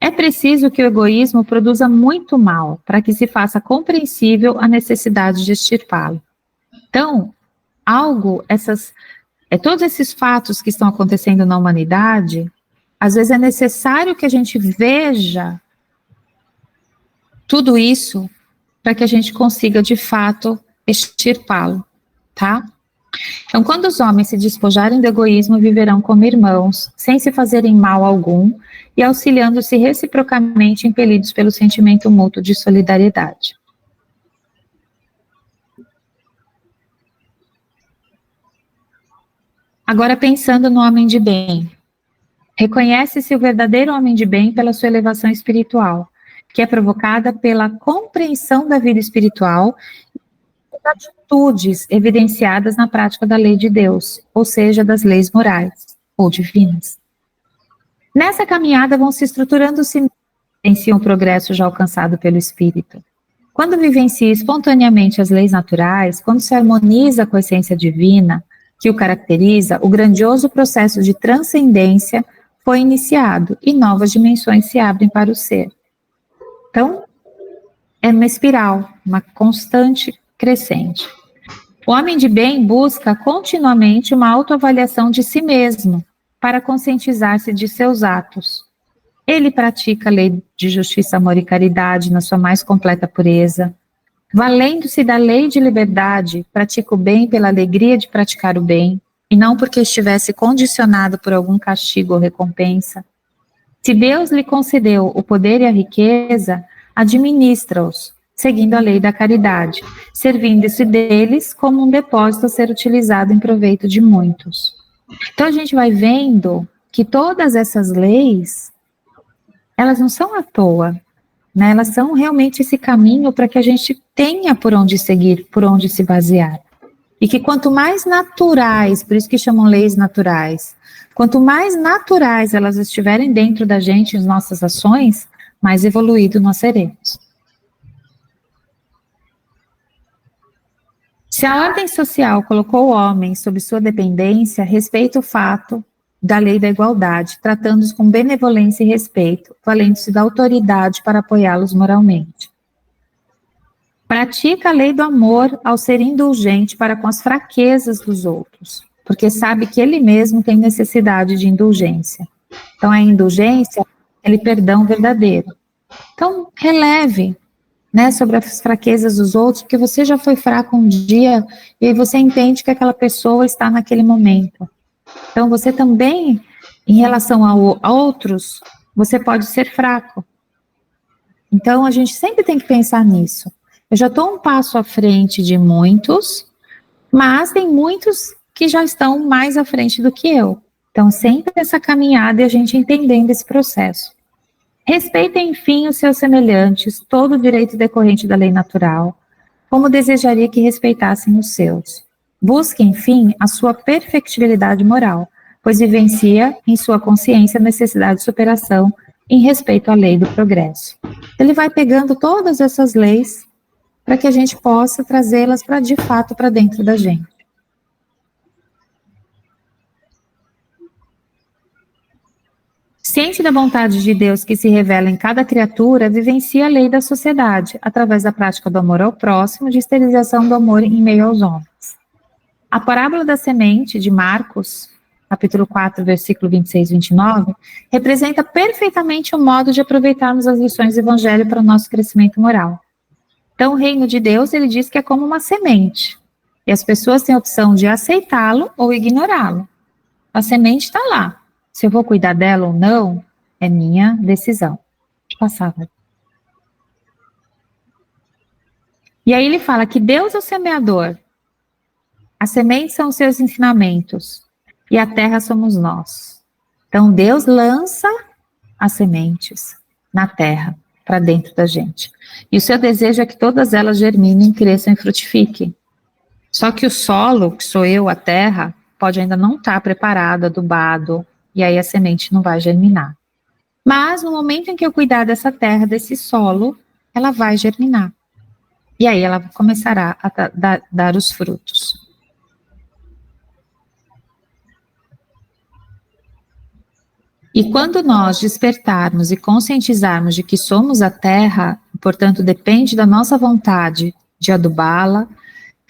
É preciso que o egoísmo produza muito mal para que se faça compreensível a necessidade de extirpá-lo. Então, todos esses fatos que estão acontecendo na humanidade, às vezes é necessário que a gente veja tudo isso para que a gente consiga, de fato, extirpá-lo, tá? Então, quando os homens se despojarem do egoísmo, viverão como irmãos, sem se fazerem mal algum e auxiliando-se reciprocamente, impelidos pelo sentimento mútuo de solidariedade. Agora, pensando no homem de bem, reconhece-se o verdadeiro homem de bem pela sua elevação espiritual, que é provocada pela compreensão da vida espiritual e das atitudes evidenciadas na prática da lei de Deus, ou seja, das leis morais ou divinas. Nessa caminhada vão se estruturando-se o progresso já alcançado pelo espírito. Quando vivencia espontaneamente as leis naturais, quando se harmoniza com a essência divina que o caracteriza, o grandioso processo de transcendência foi iniciado e novas dimensões se abrem para o ser. Então, é uma espiral, uma constante crescente. O homem de bem busca continuamente uma autoavaliação de si mesmo para conscientizar-se de seus atos. Ele pratica a lei de justiça, amor e caridade na sua mais completa pureza. Valendo-se da lei de liberdade, pratica o bem pela alegria de praticar o bem, e não porque estivesse condicionado por algum castigo ou recompensa. Se Deus lhe concedeu o poder e a riqueza, administra-os, seguindo a lei da caridade, servindo-se deles como um depósito a ser utilizado em proveito de muitos. Então a gente vai vendo que todas essas leis, elas não são à toa, né? Elas são realmente esse caminho para que a gente tenha por onde seguir, por onde se basear. E que quanto mais naturais, por isso que chamam leis naturais, quanto mais naturais elas estiverem dentro da gente, as nossas ações, mais evoluído nós seremos. Se a ordem social colocou o homem sob sua dependência, respeita o fato da lei da igualdade, tratando-os com benevolência e respeito, valendo-se da autoridade para apoiá-los moralmente. Pratica a lei do amor ao ser indulgente para com as fraquezas dos outros, porque sabe que ele mesmo tem necessidade de indulgência. Então, a indulgência é o perdão verdadeiro. Então, releve, né, sobre as fraquezas dos outros, porque você já foi fraco um dia e aí você entende que aquela pessoa está naquele momento. Então, você também, em relação a outros, você pode ser fraco. Então, a gente sempre tem que pensar nisso. Eu já estou um passo à frente de muitos, mas tem muitos que já estão mais à frente do que eu. Então, sempre essa caminhada e a gente entendendo esse processo. Respeitem, enfim, os seus semelhantes, todo o direito decorrente da lei natural, como desejaria que respeitassem os seus. Busque, enfim, a sua perfectibilidade moral, pois vivencia em sua consciência a necessidade de superação em respeito à lei do progresso. Ele vai pegando todas essas leis para que a gente possa trazê-las para, de fato, para dentro da gente. Ciente da vontade de Deus que se revela em cada criatura, vivencia a lei da sociedade, através da prática do amor ao próximo, de esterilização do amor em meio aos homens. A parábola da semente, de Marcos, capítulo 4, versículo 26 e 29, representa perfeitamente o modo de aproveitarmos as lições do Evangelho para o nosso crescimento moral. Então, o reino de Deus, ele diz que é como uma semente, e as pessoas têm a opção de aceitá-lo ou ignorá-lo. A semente está lá. Se eu vou cuidar dela ou não, é minha decisão. Passava. E aí ele fala que Deus é o semeador, as sementes são os seus ensinamentos, e a terra somos nós. Então Deus lança as sementes na terra, para dentro da gente. E o seu desejo é que todas elas germinem, cresçam e frutifiquem. Só que o solo, que sou eu, a terra, pode ainda não estar preparado, adubado, e aí a semente não vai germinar. Mas no momento em que eu cuidar dessa terra, desse solo, ela vai germinar. E aí ela começará a dar os frutos. E quando nós despertarmos e conscientizarmos de que somos a terra, portanto depende da nossa vontade de adubá-la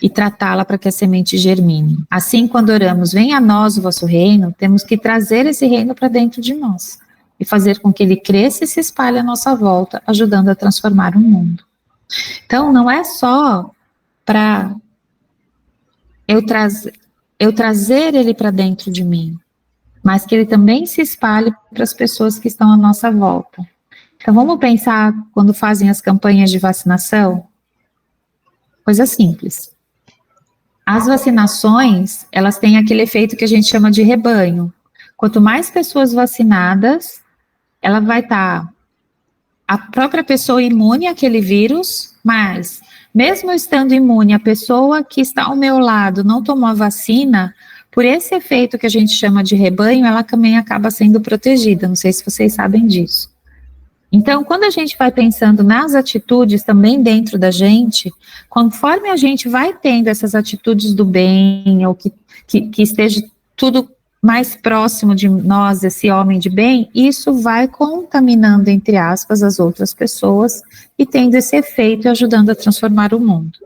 e tratá-la para que a semente germine. Assim, quando oramos, venha a nós o vosso reino, temos que trazer esse reino para dentro de nós e fazer com que ele cresça e se espalhe à nossa volta, ajudando a transformar o mundo. Então, não é só para eu trazer ele para dentro de mim, mas que ele também se espalhe para as pessoas que estão à nossa volta. Então, vamos pensar quando fazem as campanhas de vacinação? Coisa simples. As vacinações, elas têm aquele efeito que a gente chama de rebanho. Quanto mais pessoas vacinadas, ela vai estar a própria pessoa imune àquele vírus, mas mesmo estando imune, a pessoa que está ao meu lado não tomou a vacina, por esse efeito que a gente chama de rebanho, ela também acaba sendo protegida. Não sei se vocês sabem disso. Então, quando a gente vai pensando nas atitudes também dentro da gente, conforme a gente vai tendo essas atitudes do bem, ou que esteja tudo mais próximo de nós, esse homem de bem, isso vai contaminando, entre aspas, as outras pessoas e tendo esse efeito e ajudando a transformar o mundo.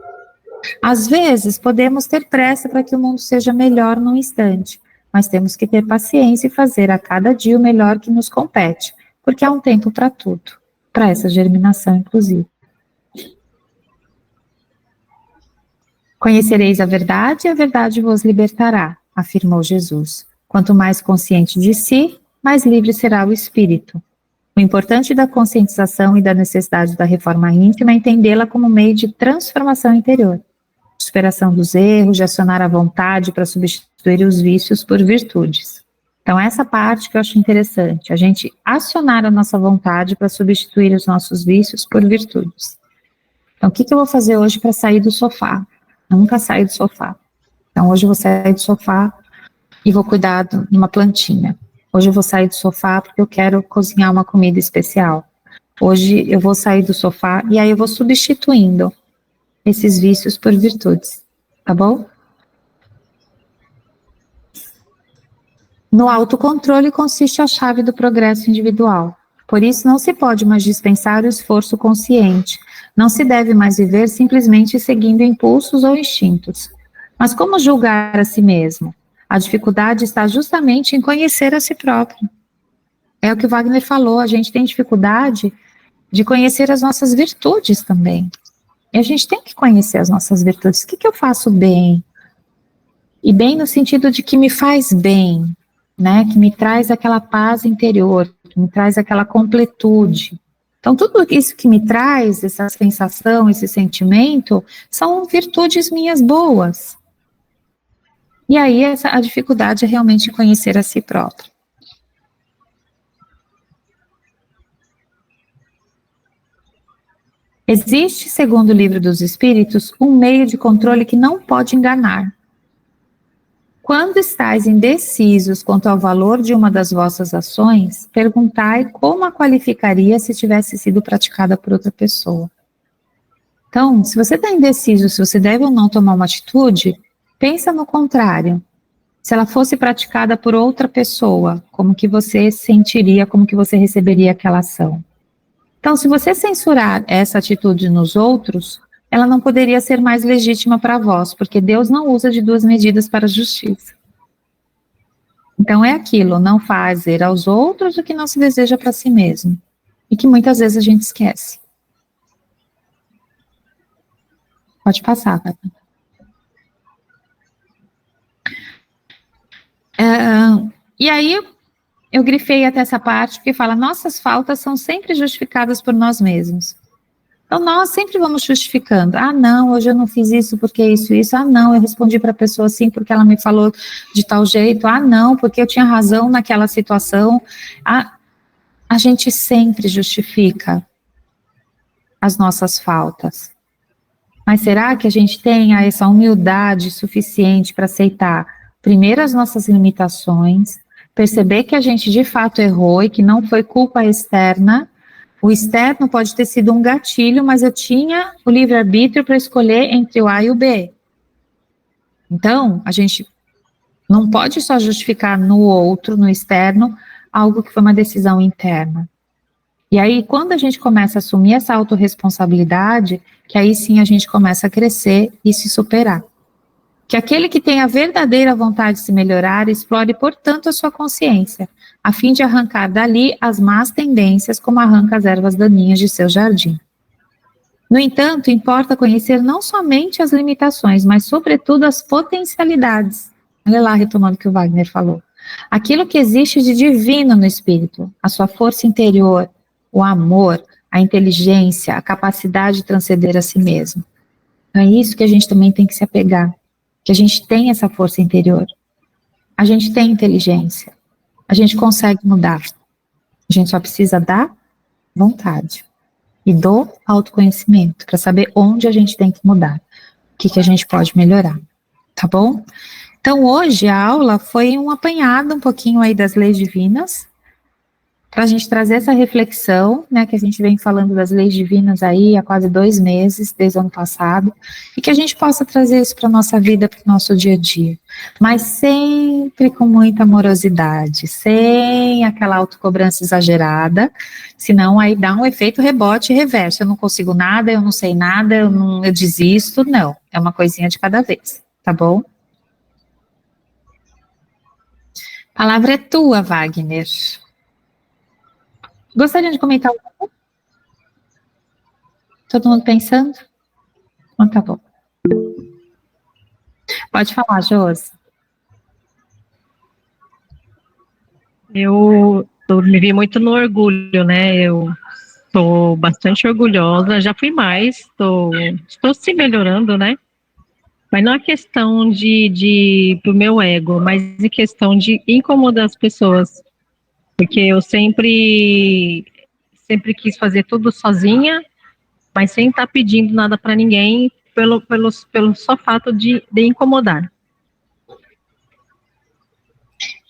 Às vezes, podemos ter pressa para que o mundo seja melhor num instante, mas temos que ter paciência e fazer a cada dia o melhor que nos compete, porque há um tempo para tudo, para essa germinação, inclusive. Conhecereis a verdade e a verdade vos libertará, afirmou Jesus. Quanto mais consciente de si, mais livre será o espírito. O importante da conscientização e da necessidade da reforma íntima é entendê-la como meio de transformação interior, de superação dos erros, de acionar a vontade para substituir os vícios por virtudes. Então, essa parte que eu acho interessante, a gente acionar a nossa vontade para substituir os nossos vícios por virtudes. Então, o que eu vou fazer hoje para sair do sofá? Eu nunca saio do sofá. Então, hoje eu vou sair do sofá e vou cuidar de uma plantinha. Hoje eu vou sair do sofá porque eu quero cozinhar uma comida especial. Hoje eu vou sair do sofá e aí eu vou substituindo esses vícios por virtudes, tá bom? No autocontrole consiste a chave do progresso individual. Por isso não se pode mais dispensar o esforço consciente. Não se deve mais viver simplesmente seguindo impulsos ou instintos. Mas como julgar a si mesmo? A dificuldade está justamente em conhecer a si próprio. É o que o Wagner falou, a gente tem dificuldade de conhecer as nossas virtudes também. E a gente tem que conhecer as nossas virtudes. O que eu faço bem? E bem no sentido de que me faz bem, né? Que me traz aquela paz interior, que me traz aquela completude. Então, tudo isso que me traz, essa sensação, esse sentimento, são virtudes minhas boas. E aí, a dificuldade é realmente conhecer a si próprio. Existe, segundo o Livro dos Espíritos, um meio de controle que não pode enganar. Quando estáis indecisos quanto ao valor de uma das vossas ações, perguntai como a qualificaria se tivesse sido praticada por outra pessoa. Então, se você está indeciso se você deve ou não tomar uma atitude, pensa no contrário. Se ela fosse praticada por outra pessoa, como que você sentiria, como que você receberia aquela ação? Então, se você censurar essa atitude nos outros, ela não poderia ser mais legítima para vós, porque Deus não usa de duas medidas para a justiça. Então, é aquilo, não fazer aos outros o que não se deseja para si mesmo, e que muitas vezes a gente esquece. Pode passar, Bárbara. E aí, eu grifei até essa parte que fala, nossas faltas são sempre justificadas por nós mesmos. Então, nós sempre vamos justificando. Ah, não, hoje eu não fiz isso porque isso. Ah, não, eu respondi para a pessoa assim porque ela me falou de tal jeito. Ah, não, porque eu tinha razão naquela situação. A gente sempre justifica as nossas faltas. Mas será que a gente tem essa humildade suficiente para aceitar, primeiro, as nossas limitações, perceber que a gente de fato errou e que não foi culpa externa? O externo pode ter sido um gatilho, mas eu tinha o livre-arbítrio para escolher entre o A e o B. Então, a gente não pode só justificar no outro, no externo, algo que foi uma decisão interna. E aí, quando a gente começa a assumir essa autorresponsabilidade, que aí sim a gente começa a crescer e se superar. Que aquele que tem a verdadeira vontade de se melhorar, explore, portanto, a sua consciência, a fim de arrancar dali as más tendências, como arranca as ervas daninhas de seu jardim. No entanto, importa conhecer não somente as limitações, mas, sobretudo, as potencialidades. Olha lá, retomando o que o Wagner falou. Aquilo que existe de divino no espírito, a sua força interior, o amor, a inteligência, a capacidade de transcender a si mesmo. É isso que a gente também tem que se apegar, que a gente tem essa força interior, a gente tem inteligência, a gente consegue mudar, a gente só precisa dar vontade e do autoconhecimento, para saber onde a gente tem que mudar, o que a gente pode melhorar, tá bom? Então hoje a aula foi um apanhado um pouquinho aí das leis divinas, para a gente trazer essa reflexão, né, que a gente vem falando das leis divinas aí há quase 2 meses, desde o ano passado, e que a gente possa trazer isso para a nossa vida, para o nosso dia a dia, mas sempre com muita amorosidade, sem aquela autocobrança exagerada, senão aí dá um efeito rebote e reverso, eu não consigo nada, eu não sei nada, eu desisto, não, é uma coisinha de cada vez, tá bom? A palavra é tua, Wagner. Gostaria de comentar algo? Todo mundo pensando? Então tá bom. Pode falar, Josi. Eu me vi muito no orgulho, né? Eu estou bastante orgulhosa, já fui mais, estou se melhorando, né? Mas não é questão pro meu ego, mas em questão de incomodar as pessoas. Porque eu sempre quis fazer tudo sozinha, mas sem estar pedindo nada para ninguém, pelo só fato de incomodar.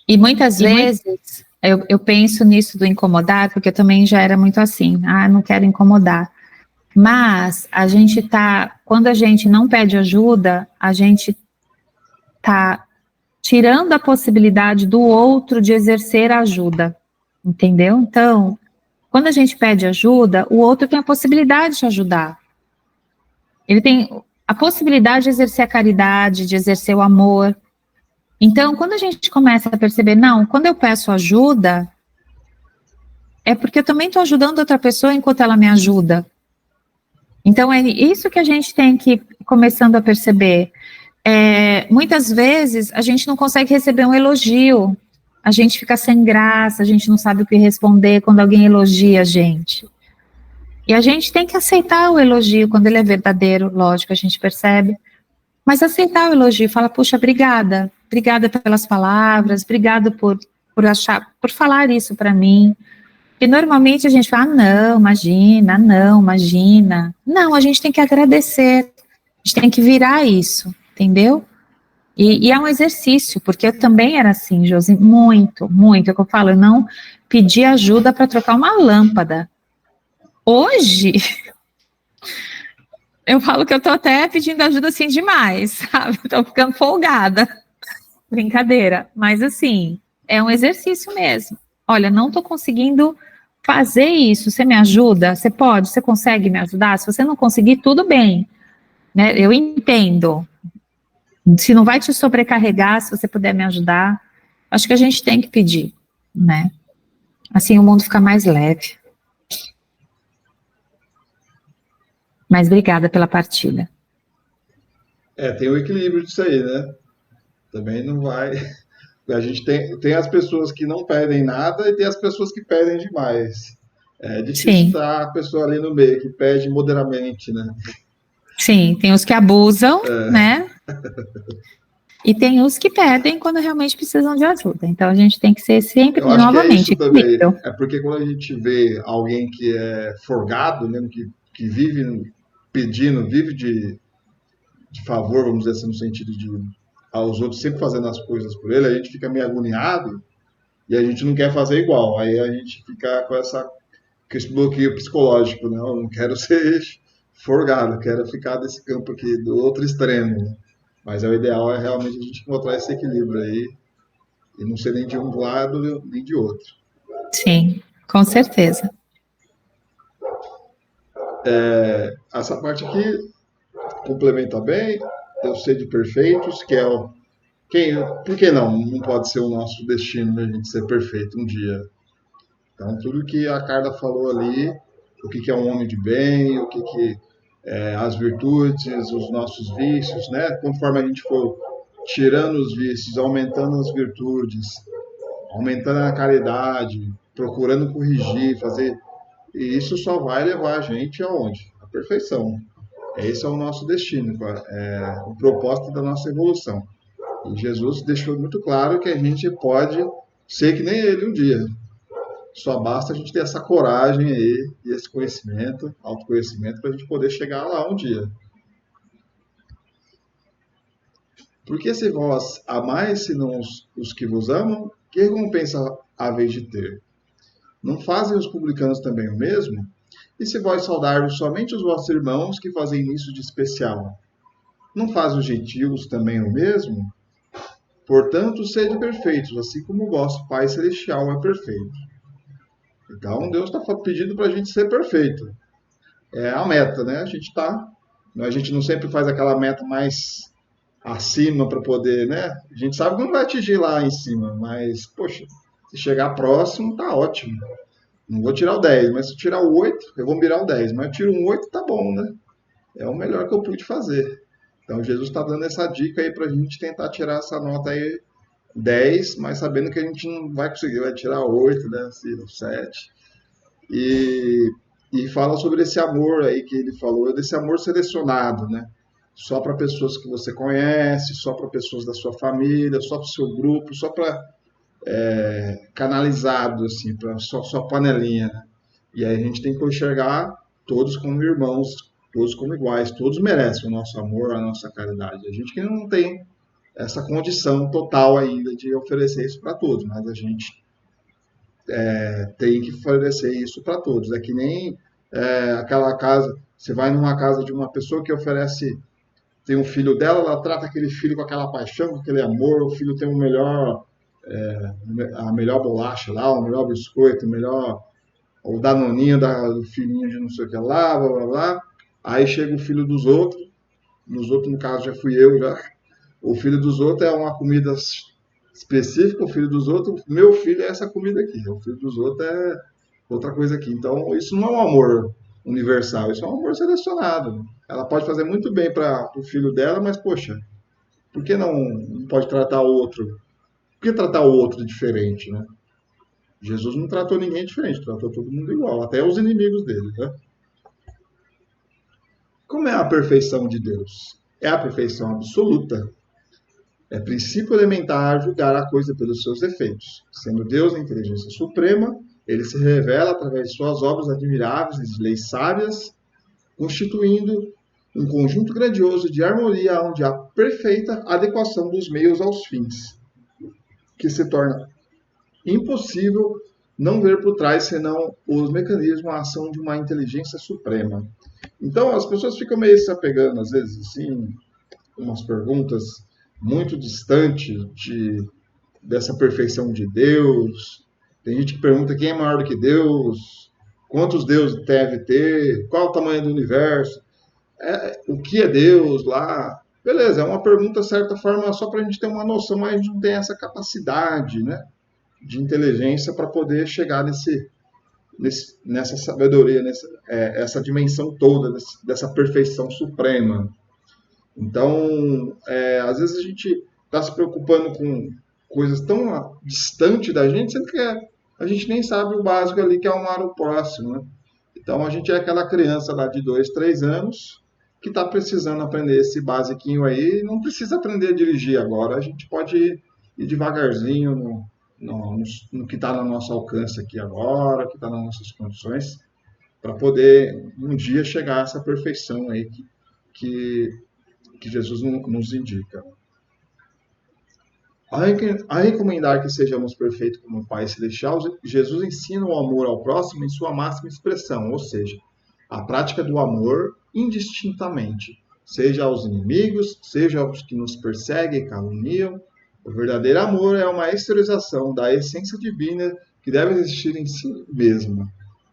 E muitas vezes eu penso nisso do incomodar, porque eu também já era muito assim, não quero incomodar. Mas a gente quando a gente não pede ajuda, a gente tá tirando a possibilidade do outro de exercer a ajuda, entendeu? Então, quando a gente pede ajuda, o outro tem a possibilidade de ajudar. Ele tem a possibilidade de exercer a caridade, de exercer o amor. Então, quando a gente começa a perceber, não, quando eu peço ajuda, é porque eu também estou ajudando outra pessoa enquanto ela me ajuda. Então, é isso que a gente tem que ir começando a perceber. Muitas vezes, a gente não consegue receber um elogio, a gente fica sem graça, a gente não sabe o que responder quando alguém elogia a gente. E a gente tem que aceitar o elogio quando ele é verdadeiro, lógico, a gente percebe. Mas aceitar o elogio, fala, puxa, obrigada pelas palavras, obrigada por falar isso para mim. E normalmente a gente fala, não, imagina. Não, a gente tem que agradecer, a gente tem que virar isso, entendeu? E é um exercício, porque eu também era assim, Josi, muito, é o que eu falo, eu não pedi ajuda para trocar uma lâmpada. Hoje, eu falo que eu tô até pedindo ajuda assim demais, sabe? Tô ficando folgada. Brincadeira. Mas assim, é um exercício mesmo. Olha, não tô conseguindo fazer isso. Você me ajuda? Você pode? Você consegue me ajudar? Se você não conseguir, tudo bem. Né? Eu entendo. Se não vai te sobrecarregar, se você puder me ajudar, acho que a gente tem que pedir, né? Assim o mundo fica mais leve. Mas obrigada pela partilha. Tem o equilíbrio disso aí, né? Também não vai. A gente tem as pessoas que não pedem nada e tem as pessoas que pedem demais. É difícil Sim, estar a pessoa ali no meio que pede moderadamente, né? sim, tem os que abusam, né? E tem os que pedem quando realmente precisam de ajuda. Então a gente tem que ser sempre, Eu acho que é novamente, isso também. equilíbrio. É porque quando a gente vê alguém que é forgado, mesmo que vive pedindo, vive de favor, vamos dizer assim, no sentido de aos outros sempre fazendo as coisas por ele, a gente fica meio agoniado e a gente não quer fazer igual. Aí a gente fica com esse bloqueio psicológico, né? Eu não quero ser forgado, quero ficar desse campo aqui, do outro extremo, né? Mas o ideal é realmente a gente encontrar esse equilíbrio aí e não ser nem de um lado nem de outro. Sim, com certeza. Essa parte aqui complementa bem, eu sei de perfeitos, que é o. Quem, por que não? Não pode ser o nosso destino, né, a gente ser perfeito um dia. Então, tudo que a Carla falou ali, o que é um homem de bem, o que é as virtudes, os nossos vícios, né? Conforme a gente for tirando os vícios, aumentando as virtudes, aumentando a caridade, procurando corrigir, fazer. E isso só vai levar a gente aonde? À perfeição. Esse é o nosso destino, é o propósito da nossa evolução. E Jesus deixou muito claro que a gente pode ser que nem ele um dia. Só basta a gente ter essa coragem aí e esse conhecimento, autoconhecimento, para a gente poder chegar lá um dia. Porque se vós amais senão os que vos amam, que recompensa haveis de ter? Não fazem os publicanos também o mesmo? E se vós saudardes somente os vossos irmãos que fazem isso de especial, não fazem os gentios também o mesmo? Portanto, sede perfeitos, assim como o vosso Pai Celestial é perfeito. Então, Deus está pedindo para a gente ser perfeito. É a meta, né? A gente não sempre faz aquela meta mais acima para poder, né? A gente sabe que não vai atingir lá em cima, mas, poxa, se chegar próximo, tá ótimo. Não vou tirar o 10, mas se eu tirar o 8, eu vou mirar o 10, mas eu tiro um 8, tá bom, né? É o melhor que eu pude fazer. Então, Jesus está dando essa dica aí para a gente tentar tirar essa nota aí 10, mas sabendo que a gente não vai conseguir, vai tirar 8, né? 7. E, e fala sobre esse amor aí que ele falou, desse amor selecionado, né? Só para pessoas que você conhece, só para pessoas da sua família, só para o seu grupo, só para canalizado, assim, para só panelinha, né? E aí a gente tem que enxergar todos como irmãos, todos como iguais, todos merecem o nosso amor, a nossa caridade. A gente que não tem essa condição total ainda de oferecer isso para todos, mas a gente tem que oferecer isso para todos. É que nem aquela casa, você vai numa casa de uma pessoa que oferece, tem um filho dela, ela trata aquele filho com aquela paixão, com aquele amor, o filho tem a melhor bolacha lá, o melhor biscoito, o melhor o danoninho do filhinho de não sei o que lá, blá blá blá. Aí chega o filho dos outros, nos outros, no caso, já fui eu, já. O filho dos outros é uma comida específica, o filho dos outros, meu filho é essa comida aqui, o filho dos outros é outra coisa aqui. Então, isso não é um amor universal, isso é um amor selecionado. Ela pode fazer muito bem para o filho dela, mas, poxa, por que não pode tratar o outro? Por que tratar o outro diferente, né? Jesus não tratou ninguém diferente, tratou todo mundo igual, até os inimigos dele, né? Como é a perfeição de Deus? É a perfeição absoluta. É princípio elementar julgar a coisa pelos seus efeitos. Sendo Deus a inteligência suprema, ele se revela através de suas obras admiráveis e de leis sábias, constituindo um conjunto grandioso de harmonia onde há perfeita adequação dos meios aos fins, que se torna impossível não ver por trás senão os mecanismos, a ação de uma inteligência suprema. Então as pessoas ficam meio se apegando, às vezes, assim, umas perguntas muito distantes dessa perfeição de Deus. Tem gente que pergunta quem é maior do que Deus, quantos deuses deve ter, qual o tamanho do universo, o que é Deus lá. Beleza, é uma pergunta, de certa forma, só para a gente ter uma noção, mas a gente não tem essa capacidade, né, de inteligência para poder chegar nessa sabedoria, essa dimensão toda, dessa perfeição suprema. Então, às vezes a gente está se preocupando com coisas tão distantes da gente, sendo que a gente nem sabe o básico ali, que é amar o próximo, né? Então, a gente é aquela criança lá de 2, 3 anos que está precisando aprender esse basiquinho aí, não precisa aprender a dirigir agora, a gente pode ir devagarzinho no que está no nosso alcance aqui agora, que está nas nossas condições, para poder um dia chegar a essa perfeição aí que, que Jesus nos indica. A recomendar que sejamos perfeitos como o Pai Celestial, Jesus ensina o amor ao próximo em sua máxima expressão, ou seja, a prática do amor indistintamente, seja aos inimigos, seja aos que nos perseguem e caluniam. O verdadeiro amor é uma exteriorização da essência divina que deve existir em si mesma,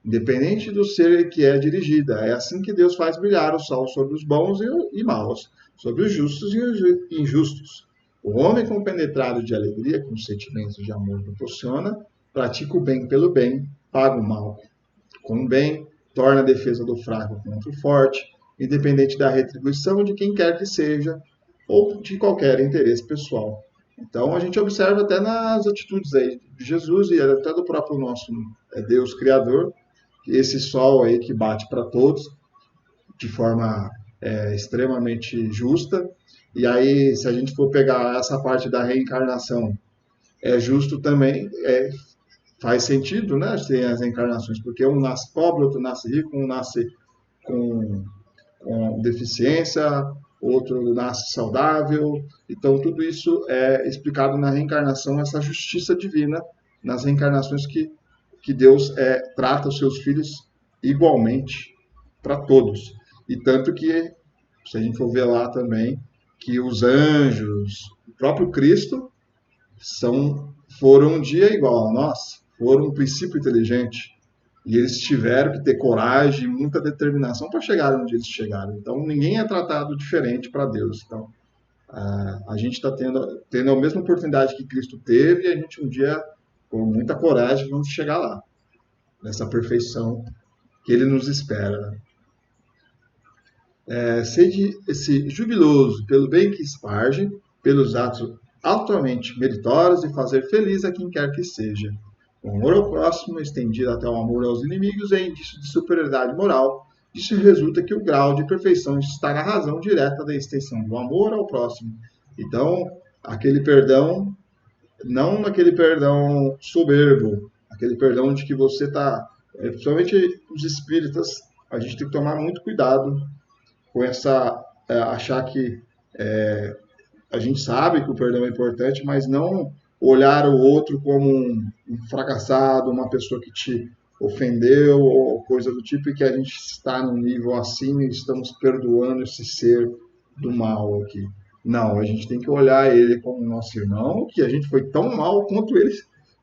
independente do ser que é dirigida. É assim que Deus faz brilhar o sol sobre os bons e maus, sobre os justos e os injustos. O homem compenetrado de alegria que os sentimentos de amor proporciona, pratica o bem pelo bem, paga o mal com o bem, torna a defesa do fraco contra o forte, independente da retribuição de quem quer que seja ou de qualquer interesse pessoal. Então a gente observa até nas atitudes aí de Jesus e até do próprio nosso Deus Criador, esse sol aí que bate para todos de forma extremamente justa. E aí, se a gente for pegar essa parte da reencarnação, é justo também, faz sentido, né? Tem as reencarnações, porque um nasce pobre, outro nasce rico, um nasce com deficiência, outro nasce saudável. Então, tudo isso é explicado na reencarnação, essa justiça divina, nas reencarnações que Deus trata os seus filhos igualmente para todos. E tanto que, se a gente for ver lá também, que os anjos, o próprio Cristo, foram um dia igual a nós, foram um princípio inteligente. E eles tiveram que ter coragem, muita determinação para chegar onde eles chegaram. Então, ninguém é tratado diferente para Deus. Então, a gente está tendo a mesma oportunidade que Cristo teve, e a gente um dia, com muita coragem, vamos chegar lá, nessa perfeição que Ele nos espera. Sede esse jubiloso pelo bem que esparge, pelos atos altamente meritórios e fazer feliz a quem quer que seja. O amor ao próximo, estendido até o amor aos inimigos, é indício de superioridade moral. Disso resulta que o grau de perfeição está na razão direta da extensão do amor ao próximo. Então, aquele perdão, não aquele perdão soberbo, aquele perdão de que você está... Principalmente os espíritas, a gente tem que tomar muito cuidado com achar que a gente sabe que o perdão é importante, mas não olhar o outro como um fracassado, uma pessoa que te ofendeu, ou coisa do tipo, e que a gente está num nível assim e estamos perdoando esse ser do mal aqui. Não, a gente tem que olhar ele como nosso irmão, que a gente foi tão mal quanto ele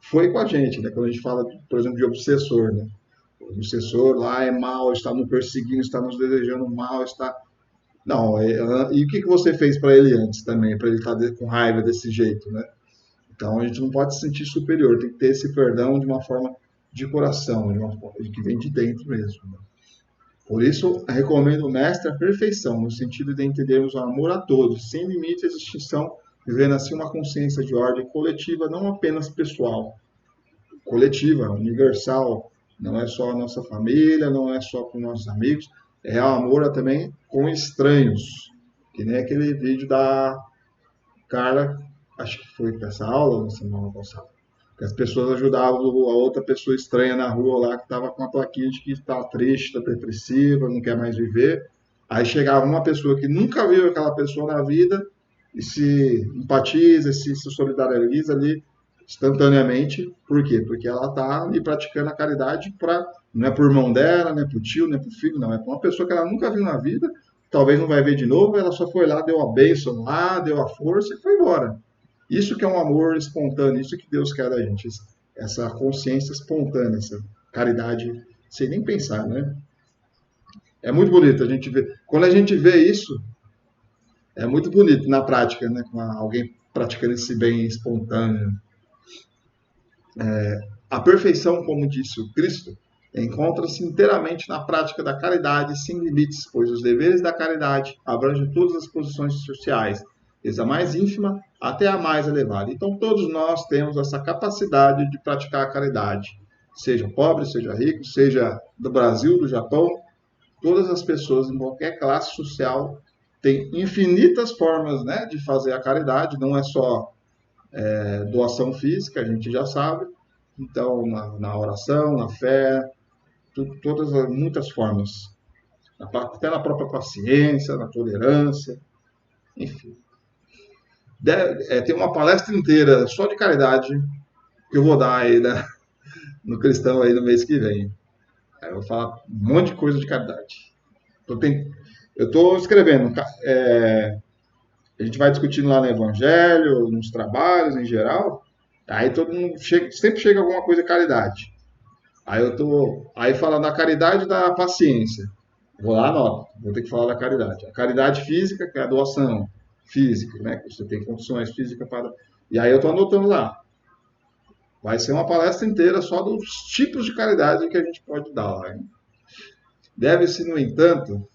foi com a gente, né? Quando a gente fala, por exemplo, de obsessor, né? O obsessor lá é mal, está nos perseguindo, está nos desejando mal, está... Não, e o que você fez para ele antes também, para ele estar com raiva desse jeito, né? Então a gente não pode se sentir superior, tem que ter esse perdão de uma forma de coração, que vem de dentro mesmo. Né? Por isso, recomendo o mestre a perfeição, no sentido de entendermos o amor a todos, sem limite à distinção, vivendo assim uma consciência de ordem coletiva, não apenas pessoal, coletiva, universal. Não é só a nossa família, não é só com nossos amigos, é o amor também com estranhos. Que nem aquele vídeo da Carla, acho que foi para essa aula, na semana passada, que as pessoas ajudavam a outra pessoa estranha na rua lá, que estava com a plaquinha de que está triste, está depressiva, não quer mais viver. Aí chegava uma pessoa que nunca viu aquela pessoa na vida e se empatiza, se solidariza ali, instantaneamente. Por quê? Porque ela está ali praticando a caridade não é por irmão dela, não é por tio, não é por filho, não. É para uma pessoa que ela nunca viu na vida, talvez não vai ver de novo, ela só foi lá, deu a bênção lá, deu a força e foi embora. Isso que é um amor espontâneo, isso que Deus quer da gente. Essa consciência espontânea, essa caridade, sem nem pensar, né? É muito bonito a gente ver. Quando a gente vê isso, é muito bonito na prática, né? Com alguém praticando esse bem espontâneo. A perfeição, como disse o Cristo, encontra-se inteiramente na prática da caridade sem limites, pois os deveres da caridade abrangem todas as posições sociais, desde a mais ínfima até a mais elevada. Então, todos nós temos essa capacidade de praticar a caridade, seja pobre, seja rico, seja do Brasil, do Japão, todas as pessoas em qualquer classe social têm infinitas formas, né, de fazer a caridade, não é só doação física, a gente já sabe, então na oração, na fé, muitas formas, até na própria paciência, na tolerância, enfim. Tem uma palestra inteira só de caridade que eu vou dar aí, né, no Cristão aí no mês que vem. Aí eu vou falar um monte de coisa de caridade. Eu estou escrevendo. A gente vai discutindo lá no Evangelho, nos trabalhos em geral. Aí todo mundo sempre chega alguma coisa de caridade. Aí falando da caridade e da paciência. Vou lá, anoto. Vou ter que falar da caridade. A caridade física, que é a doação física, né? Que você tem condições físicas para. E aí eu estou anotando lá. Vai ser uma palestra inteira só dos tipos de caridade que a gente pode dar lá. Hein? Deve-se, no entanto,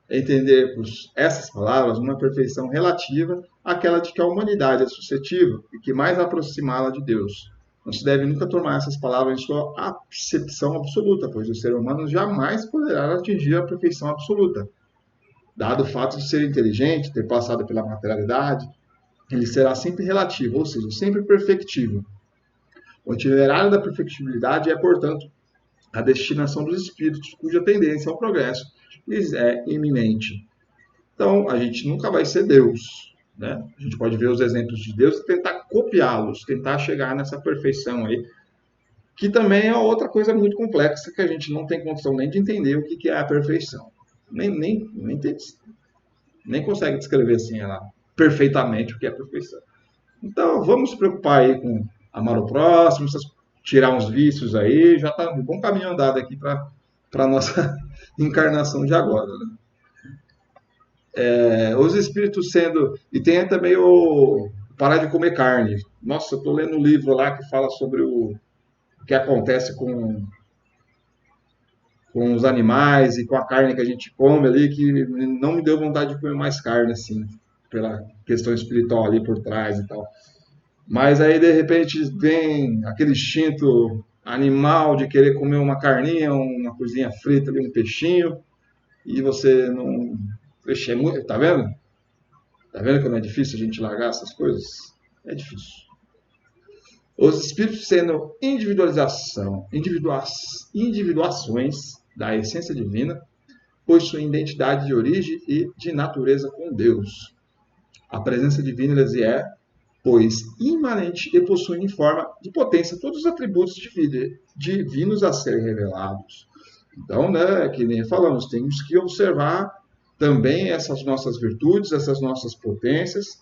entender por essas palavras uma perfeição relativa àquela de que a humanidade é suscetível e que mais aproximá-la de Deus. Não se deve nunca tomar essas palavras em sua acepção absoluta, pois o ser humano jamais poderá atingir a perfeição absoluta. Dado o fato de ser inteligente, ter passado pela materialidade, ele será sempre relativo, ou seja, sempre perfectível. O itinerário da perfectibilidade é, portanto, a destinação dos espíritos, cuja tendência ao progresso lhes é iminente. Então, a gente nunca vai ser Deus, né? A gente pode ver os exemplos de Deus e tentar copiá-los, tentar chegar nessa perfeição aí, que também é outra coisa muito complexa, que a gente não tem condição nem de entender o que é a perfeição. Nem consegue descrever assim perfeitamente o que é a perfeição. Então, vamos se preocupar aí com amar o próximo, tirar uns vícios aí, já está um bom caminho andado aqui para a nossa encarnação de agora. Né? Os espíritos sendo... E tem também o parar de comer carne. Nossa, eu estou lendo um livro lá que fala sobre o que acontece com os animais e com a carne que a gente come ali, que não me deu vontade de comer mais carne, assim, pela questão espiritual ali por trás e tal. Mas aí, de repente, vem aquele instinto animal de querer comer uma carninha, uma coisinha frita ali, um peixinho, e você não... Peixe é muito... Tá vendo? Tá vendo como é difícil a gente largar essas coisas? É difícil. Os espíritos sendo individuações da essência divina, possuem identidade de origem e de natureza com Deus. A presença divina lhes é, pois, imanente e possuem em forma de potência todos os atributos divinos a serem revelados. Então, né, que nem falamos, temos que observar também essas nossas virtudes, essas nossas potências,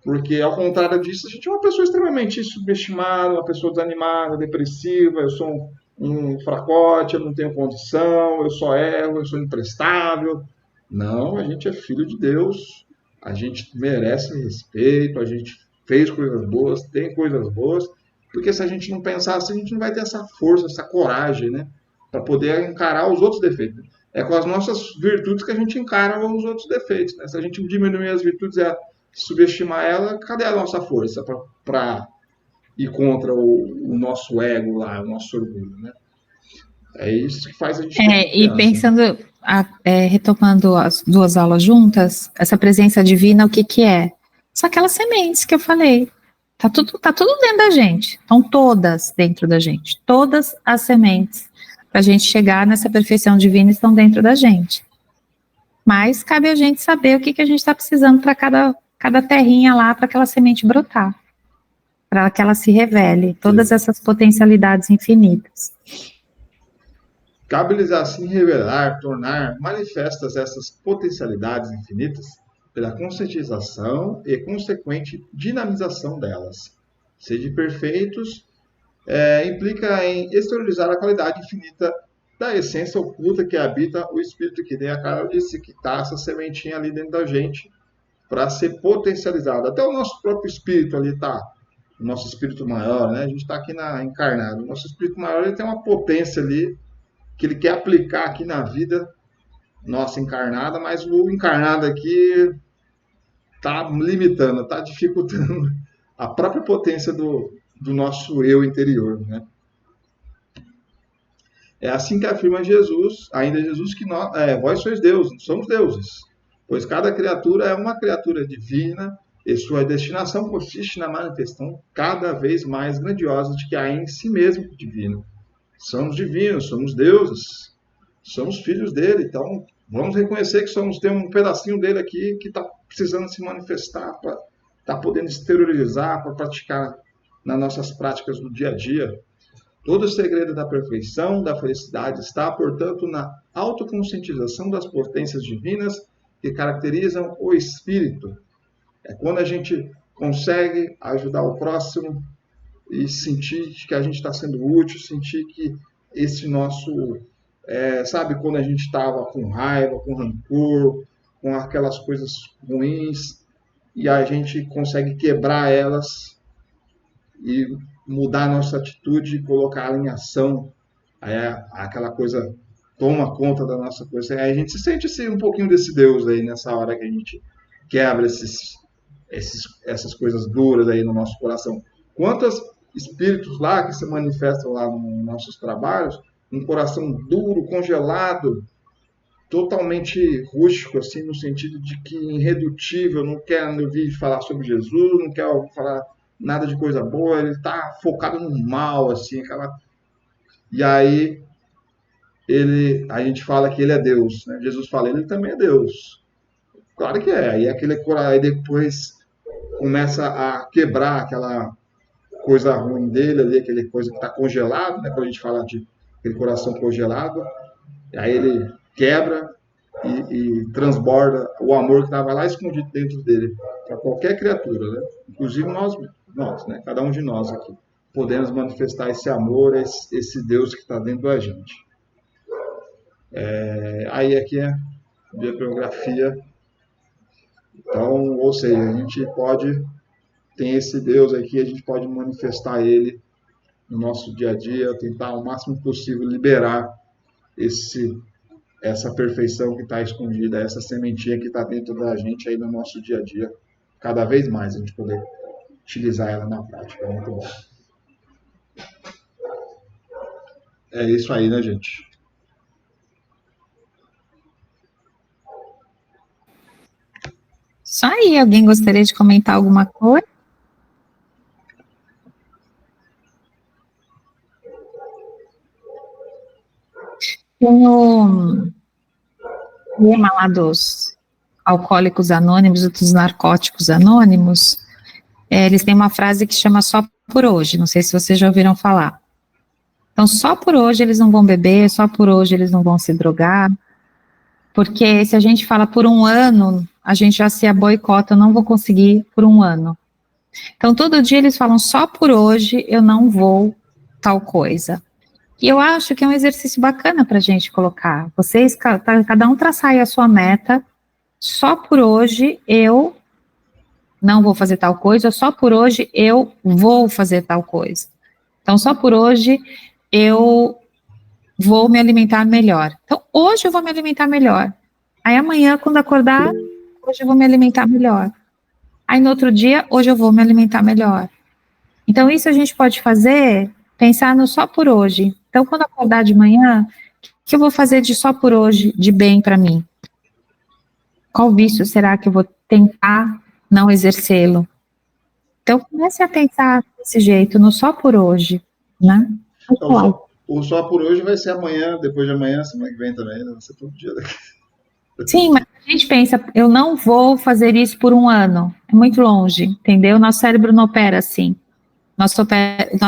porque, ao contrário disso, a gente é uma pessoa extremamente subestimada, uma pessoa desanimada, depressiva, eu sou um fracote, eu não tenho condição, eu só erro, eu sou imprestável. Não, a gente é filho de Deus, a gente merece respeito, a gente fez coisas boas, tem coisas boas, porque se a gente não pensar assim, a gente não vai ter essa força, essa coragem, né, para poder encarar os outros defeitos. É com as nossas virtudes que a gente encara os outros defeitos, né? Se a gente diminuir as virtudes e subestimar ela, cadê a nossa força para ir contra o nosso ego lá, o nosso orgulho, né? É isso que faz a gente... E pensando, retomando as duas aulas juntas, essa presença divina, o que é? São aquelas sementes que eu falei. Tá tudo dentro da gente. Estão todas dentro da gente. Todas as sementes para a gente chegar nessa perfeição divina estão dentro da gente. Mas cabe a gente saber o que a gente está precisando para cada terrinha lá, para aquela semente brotar. Para que ela se revele. Todas essas potencialidades infinitas. Cabe-lhes assim revelar, tornar manifestas essas potencialidades infinitas pela conscientização e consequente dinamização delas. Ser de perfeitos implica em exteriorizar a qualidade infinita da essência oculta que habita o espírito, que nem a Carla disse, que está essa sementinha ali dentro da gente para ser potencializada. Até o nosso próprio espírito ali está, o nosso espírito maior, né? A gente está aqui encarnado. O nosso espírito maior ele tem uma potência ali que ele quer aplicar aqui na vida nossa encarnada, mas o encarnado aqui está limitando, está dificultando a própria potência do nosso eu interior, né? É assim que afirma Jesus, ainda Jesus, que vós sois deuses, somos deuses, pois cada criatura é uma criatura divina e sua destinação consiste na manifestação cada vez mais grandiosa de que há em si mesmo divino. Somos divinos, somos deuses, somos filhos dele, então vamos reconhecer que tem um pedacinho dele aqui que está precisando se manifestar, para estar podendo exteriorizar, para praticar nas nossas práticas do dia a dia. Todo o segredo da perfeição, da felicidade está, portanto, na autoconscientização das potências divinas que caracterizam o espírito. É quando a gente consegue ajudar o próximo e sentir que a gente está sendo útil, sentir que esse nosso... sabe, quando a gente estava com raiva, com rancor, com aquelas coisas ruins, e a gente consegue quebrar elas e mudar a nossa atitude e colocar ela em ação. Aí aquela coisa toma conta da nossa coisa. Aí a gente se sente assim, um pouquinho desse Deus aí nessa hora que a gente quebra essas coisas duras aí no nosso coração. Quantos espíritos lá que se manifestam lá nos nossos trabalhos, um coração duro, congelado, totalmente rústico, assim, no sentido de que irredutível, não quer ouvir falar sobre Jesus, não quer falar nada de coisa boa, ele está focado no mal, assim, E aí a gente fala que ele é Deus, né? Jesus fala, ele também é Deus. Claro que é. Aí depois começa a quebrar aquela coisa ruim dele ali, aquele coisa que está congelado, né? Quando a gente fala de aquele coração congelado, aí ele quebra e transborda o amor que estava lá escondido dentro dele para qualquer criatura, né? Inclusive nós, né? Cada um de nós aqui podemos manifestar esse amor, esse Deus que está dentro da gente. Aí aqui é bibliografia. Então, ou seja, a gente tem esse Deus aqui, a gente pode manifestar ele no nosso dia a dia, tentar o máximo possível liberar essa perfeição que está escondida, essa sementinha que está dentro da gente aí no nosso dia a dia, cada vez mais a gente poder utilizar ela na prática. Muito bom. É isso aí, né, gente? Isso aí, alguém gostaria de comentar alguma coisa? Tem o tema lá dos alcoólicos anônimos, dos narcóticos anônimos, eles têm uma frase que chama só por hoje, não sei se vocês já ouviram falar. Então, só por hoje eles não vão beber, só por hoje eles não vão se drogar, porque se a gente fala por um ano, a gente já se boicota, eu não vou conseguir por um ano. Então, todo dia eles falam, só por hoje eu não vou tal coisa. E eu acho que é um exercício bacana para a gente colocar. Vocês, cada um traçar aí a sua meta, só por hoje eu não vou fazer tal coisa, só por hoje eu vou fazer tal coisa. Então, só por hoje eu vou me alimentar melhor. Então, hoje eu vou me alimentar melhor. Aí amanhã, quando acordar, hoje eu vou me alimentar melhor. Aí no outro dia, hoje eu vou me alimentar melhor. Então, isso a gente pode fazer, pensar no só por hoje. Então, quando acordar de manhã, o que eu vou fazer de só por hoje, de bem para mim? Qual vício será que eu vou tentar não exercê-lo? Então, comece a pensar desse jeito, no só por hoje, né? Então, o só por hoje vai ser amanhã, depois de amanhã, semana que vem também, vai ser todo dia daqui. Sim, mas a gente pensa, eu não vou fazer isso por um ano, é muito longe, entendeu? Nosso cérebro não opera assim. Nosso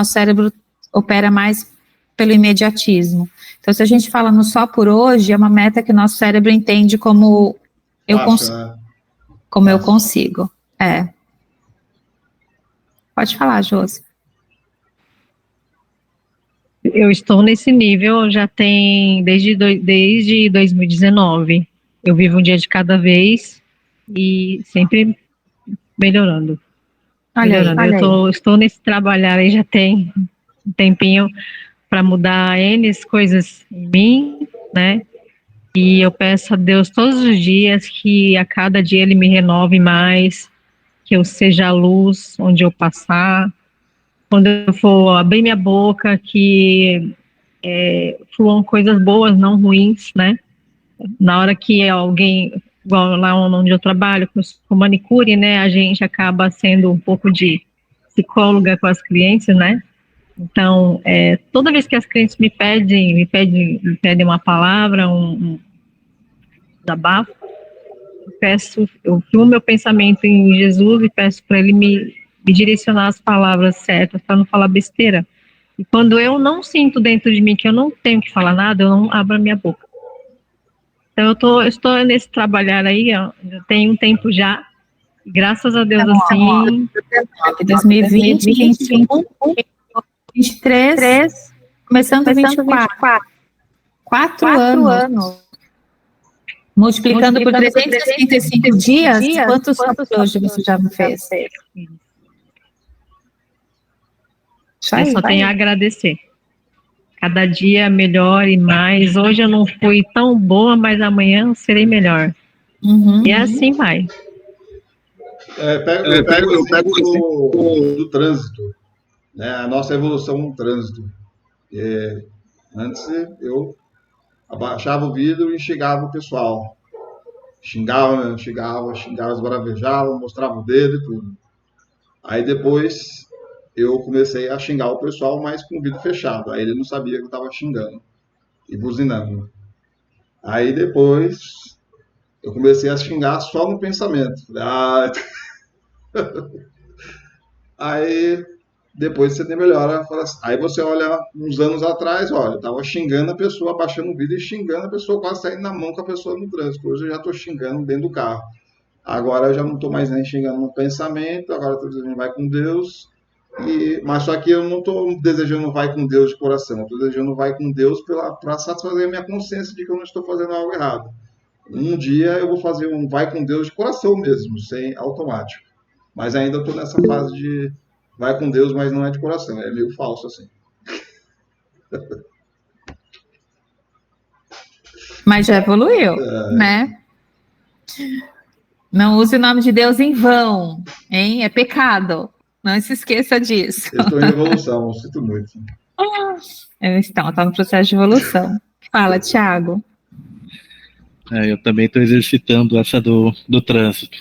cérebro opera mais pelo imediatismo. Então, se a gente fala no só por hoje, é uma meta que o nosso cérebro entende como eu consigo. Né? Como eu consigo. Pode falar, Josi. Eu estou nesse nível já tem desde 2019. Eu vivo um dia de cada vez e sempre melhorando. Olha aí. Estou nesse trabalhar aí já tem um tempinho para mudar N coisas em mim, né? E eu peço a Deus todos os dias que a cada dia Ele me renove mais, que eu seja a luz onde eu passar, quando eu for abrir minha boca, que fluam coisas boas, não ruins, né? Na hora que alguém, igual lá onde eu trabalho, com manicure, né, a gente acaba sendo um pouco de psicóloga com as clientes, né? Então, toda vez que as clientes me pedem uma palavra, um desabafo, eu filmo meu pensamento em Jesus e peço para Ele me direcionar as palavras certas, para não falar besteira. E quando eu não sinto dentro de mim que eu não tenho que falar nada, eu não abro a minha boca. Então, eu estou nesse trabalhar aí, ó, já tem um tempo já, e graças a Deus, assim... 2020, 2021, 23, começando 24. 4 anos. Multiplicando por 365 dias, quantos hoje você já me fez? Eu só tenho a agradecer. Cada dia melhor e mais. Hoje eu não fui tão boa, mas amanhã eu serei melhor. E assim vai. Eu pego o exemplo do trânsito, né? A nossa evolução no trânsito. Antes eu abaixava o vidro e xingava o pessoal. Xingava, esbravejava, mostrava o dedo e tudo. Aí depois eu comecei a xingar o pessoal, mas com o vidro fechado. Aí ele não sabia que eu estava xingando e buzinando. Aí depois eu comecei a xingar só no pensamento. Aí depois você tem melhora. Aí você olha uns anos atrás, olha, eu tava xingando a pessoa, abaixando o vidro e xingando a pessoa, quase saindo na mão com a pessoa no trânsito. Hoje eu já tô xingando dentro do carro. Agora eu já não tô mais nem xingando no pensamento, agora eu tô dizendo vai com Deus. Mas só que eu não tô desejando vai com Deus de coração, eu tô desejando vai com Deus para satisfazer a minha consciência de que eu não estou fazendo algo errado. Um dia eu vou fazer um vai com Deus de coração mesmo, sem automático. Mas ainda estou nessa fase de vai com Deus, mas não é de coração. É meio falso assim. Mas já evoluiu, né? Não use o nome de Deus em vão, hein? É pecado. Não se esqueça disso. Eu estou em evolução, sinto muito. Então, está no processo de evolução. Fala, Thiago. Eu também estou exercitando essa do trânsito.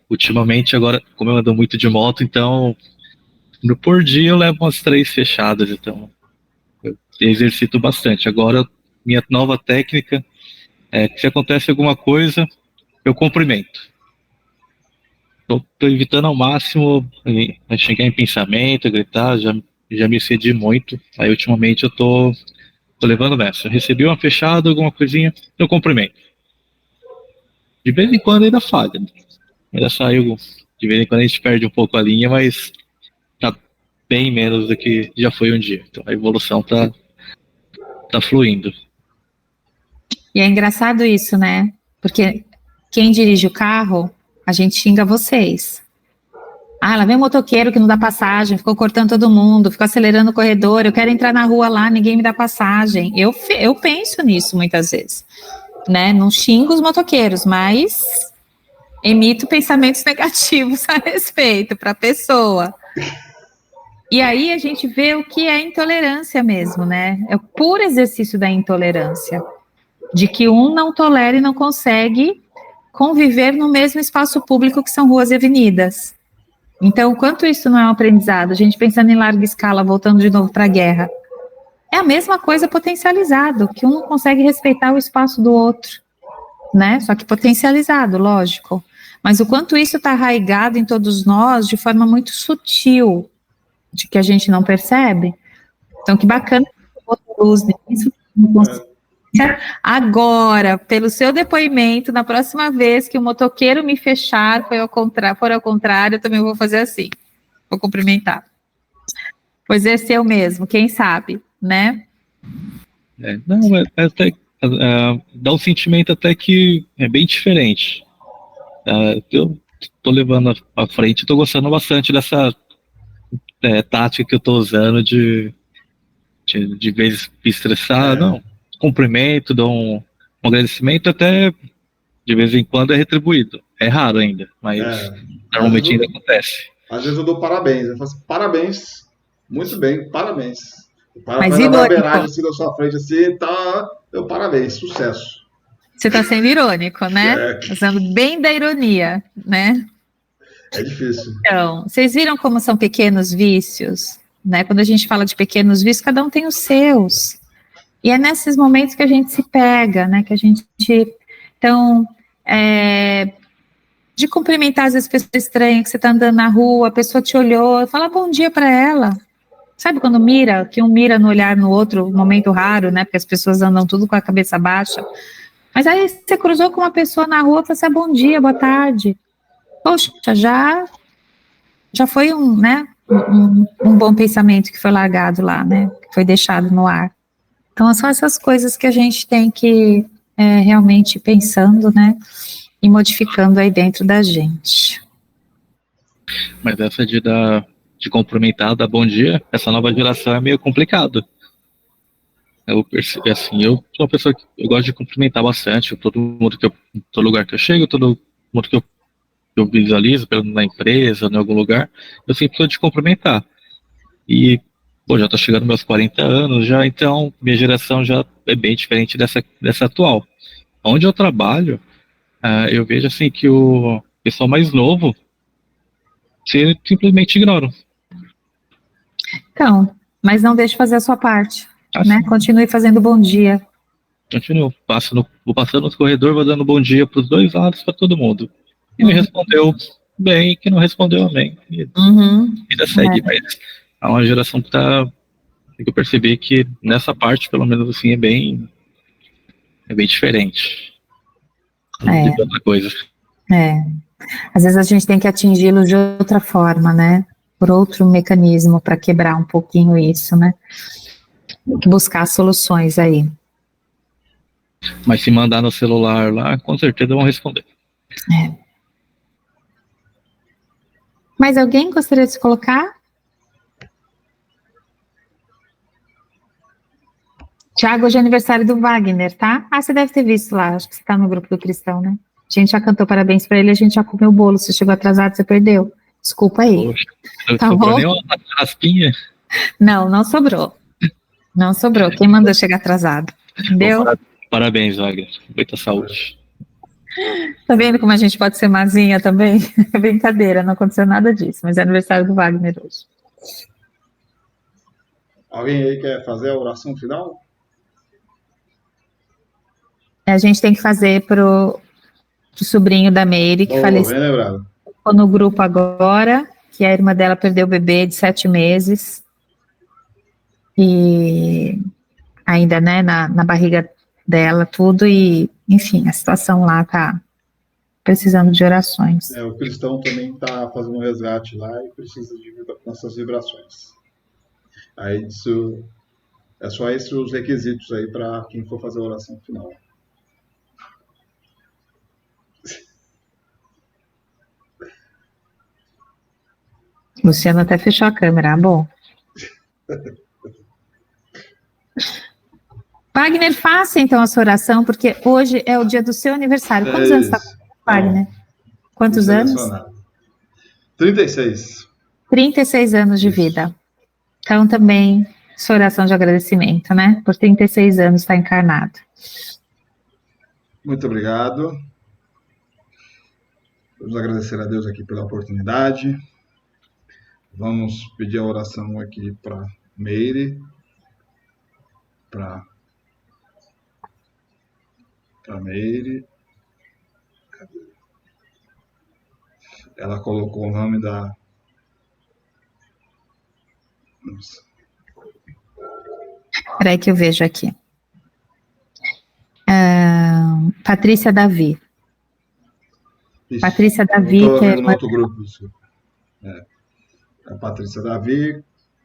Ultimamente, agora, como eu ando muito de moto, então, por dia eu levo umas 3 fechadas, então eu exercito bastante. Agora, minha nova técnica é que se acontece alguma coisa, eu cumprimento. Estou evitando ao máximo chegar em pensamento, gritar, já me excedi muito. Aí, ultimamente, eu tô levando nessa. Recebi uma fechada, alguma coisinha, eu cumprimento. De vez em quando ainda falha. Ainda saiu, de vez em quando a gente perde um pouco a linha, mas tá bem menos do que já foi um dia. Então a evolução tá fluindo. E é engraçado isso, né? Porque quem dirige o carro, a gente xinga vocês. Lá vem um motoqueiro que não dá passagem, ficou cortando todo mundo, ficou acelerando o corredor, eu quero entrar na rua lá, ninguém me dá passagem. Eu penso nisso muitas vezes, né? Não xingo os motoqueiros, mas emito pensamentos negativos a respeito para a pessoa. E aí a gente vê o que é intolerância mesmo, né? É o puro exercício da intolerância, de que um não tolera e não consegue conviver no mesmo espaço público que são ruas e avenidas. Então, quanto isso não é um aprendizado? A gente pensando em larga escala, voltando de novo para a guerra. É a mesma coisa potencializado, que um não consegue respeitar o espaço do outro, né? Só que potencializado, lógico. Mas o quanto isso está arraigado em todos nós de forma muito sutil, de que a gente não percebe. Então, que bacana que você botou luz nisso. Agora, pelo seu depoimento, na próxima vez que o motoqueiro me fechar, for ao contrário, eu também vou fazer assim. Vou cumprimentar. Pois é seu mesmo, quem sabe, né? Dá um sentimento até que é bem diferente. Eu tô levando à frente, tô gostando bastante dessa tática que eu tô usando de vezes me estressar. Não, cumprimento, dou um agradecimento, até de vez em quando é retribuído. É raro ainda, mas normalmente ainda acontece. Às vezes eu dou parabéns. Eu falo assim, parabéns, muito bem, parabéns. O cara Mas faz a irônico. barbeiragem assim na sua frente, assim, tá. Deu parabéns, sucesso. Você está sendo irônico, né? Usando bem da ironia, né? É difícil. Então, vocês viram como são pequenos vícios, né? Quando a gente fala de pequenos vícios, cada um tem os seus. E é nesses momentos que a gente se pega, né? Que a gente... Então, de cumprimentar às vezes pessoas estranhas, que você está andando na rua, a pessoa te olhou, fala bom dia para ela. Sabe quando mira, que um mira no olhar no outro, um momento raro, né? Porque as pessoas andam tudo com a cabeça baixa. Mas aí você cruzou com uma pessoa na rua, você bom dia, boa tarde. Poxa, já foi um bom pensamento que foi largado lá, né? Que foi deixado no ar. Então, são essas coisas que a gente tem que realmente ir pensando, né? E modificando aí dentro da gente. Mas essa de cumprimentar, dar bom dia, essa nova geração é meio complicado. Eu percebo, assim, eu sou uma pessoa que eu gosto de cumprimentar bastante, todo lugar que eu chego, todo mundo que eu visualizo na empresa, em algum lugar, eu sempre sou de cumprimentar. E, pô, já tô chegando aos meus 40 anos já, então minha geração já é bem diferente dessa atual. Onde eu trabalho, eu vejo assim que o pessoal mais novo simplesmente ignoram. Então, mas não deixe de fazer a sua parte, Assim, né? Continue fazendo bom dia. Continuo, vou passando nos corredores, vou dando bom dia para os dois lados, para todo mundo. Quem me respondeu bem, quem não respondeu, amém. E vida segue, mas há uma geração que eu percebi que nessa parte, pelo menos assim, é bem diferente. De outra coisa. Às vezes a gente tem que atingi-lo de outra forma, né? Por outro mecanismo para quebrar um pouquinho isso, né? Buscar soluções aí. Mas se mandar no celular lá, com certeza vão responder. Mais alguém gostaria de se colocar? Tiago, hoje é aniversário do Wagner, tá? Você deve ter visto lá, acho que você tá no grupo do Cristão, né? A gente já cantou parabéns para ele, a gente já comeu o bolo. Se chegou atrasado, você perdeu. Desculpa aí. Poxa, não tá sobrou bom? nem uma raspinha. Não sobrou. Não sobrou. Quem mandou chegar atrasado? Entendeu? Bom, parabéns, Wagner. Muita saúde. Tá vendo como a gente pode ser mazinha também? É brincadeira, não aconteceu nada disso, mas é aniversário do Wagner hoje. Alguém aí quer fazer a oração final? A gente tem que fazer pro sobrinho da Meire, que faleceu. Bem lembrado. Ficou no grupo agora, que a irmã dela perdeu o bebê de 7 meses. E ainda, né, na barriga dela, tudo, e, enfim, a situação lá tá precisando de orações. O Cristão também está fazendo um resgate lá e precisa de nossas vibrações. Aí isso é só esses os requisitos aí para quem for fazer a oração final. Luciano até fechou a câmera, bom. Wagner, faça então a sua oração, porque hoje é o dia do seu aniversário. Quantos anos está Wagner? Quantos anos? 36. 36 anos de vida. Então também, sua oração de agradecimento, né? Por 36 anos estar encarnado. Muito obrigado. Vamos agradecer a Deus aqui pela oportunidade. Vamos pedir a oração aqui para Meire, para Meire. Ela colocou o nome da... Nossa. Peraí que eu vejo aqui. Patrícia Davi. Isso. Patrícia Davi, que é no outro grupo. Isso. A Patrícia Davi.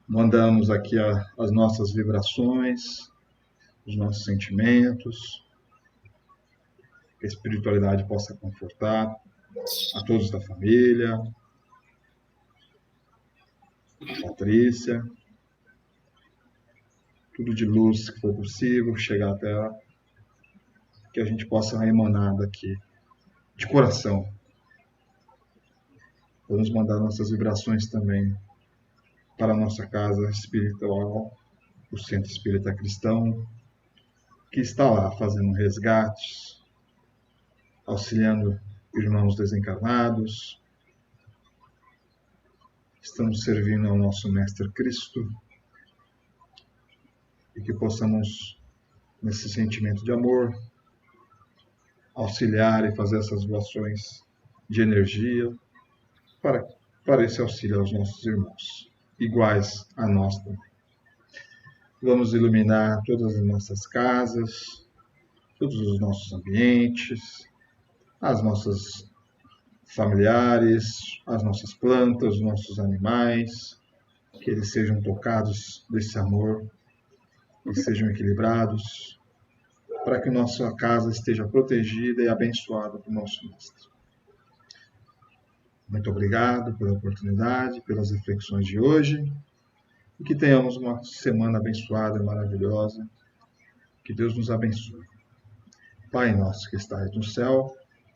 Mandamos aqui as nossas vibrações, os nossos sentimentos. Que a espiritualidade possa confortar a todos da família. Patrícia. tudo de luz que for possível, chegar até ela, que a gente possa emanar daqui, de coração. Vamos mandar nossas vibrações também para a nossa casa espiritual, o Centro Espírita Cristão, que está lá fazendo resgates, auxiliando irmãos desencarnados. Estamos servindo ao nosso Mestre Cristo e que possamos, nesse sentimento de amor, auxiliar e fazer essas doações de energia para esse auxílio aos nossos irmãos, iguais a nós também. Vamos iluminar todas as nossas casas, todos os nossos ambientes, as nossas familiares, as nossas plantas, os nossos animais, que eles sejam tocados desse amor, que sejam equilibrados, para que nossa casa esteja protegida e abençoada por nosso Mestre. Muito obrigado pela oportunidade, pelas reflexões de hoje, e que tenhamos uma semana abençoada e maravilhosa. Que Deus nos abençoe. Pai nosso que estais no céu,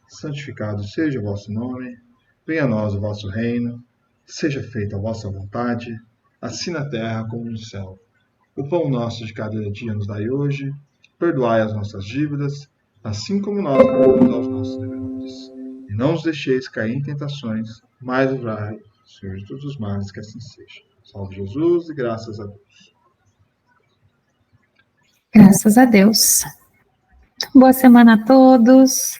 santificado seja o vosso nome, venha a nós o vosso reino, seja feita a vossa vontade, assim na terra como no céu. O pão nosso de cada dia nos dai hoje, perdoai as nossas dívidas, assim como nós perdoamos aos nossos devedores. E não os deixeis cair em tentações, mas livrai, Senhor, de todos os males, que assim seja. Salve Jesus e graças a Deus. Graças a Deus. Boa semana a todos.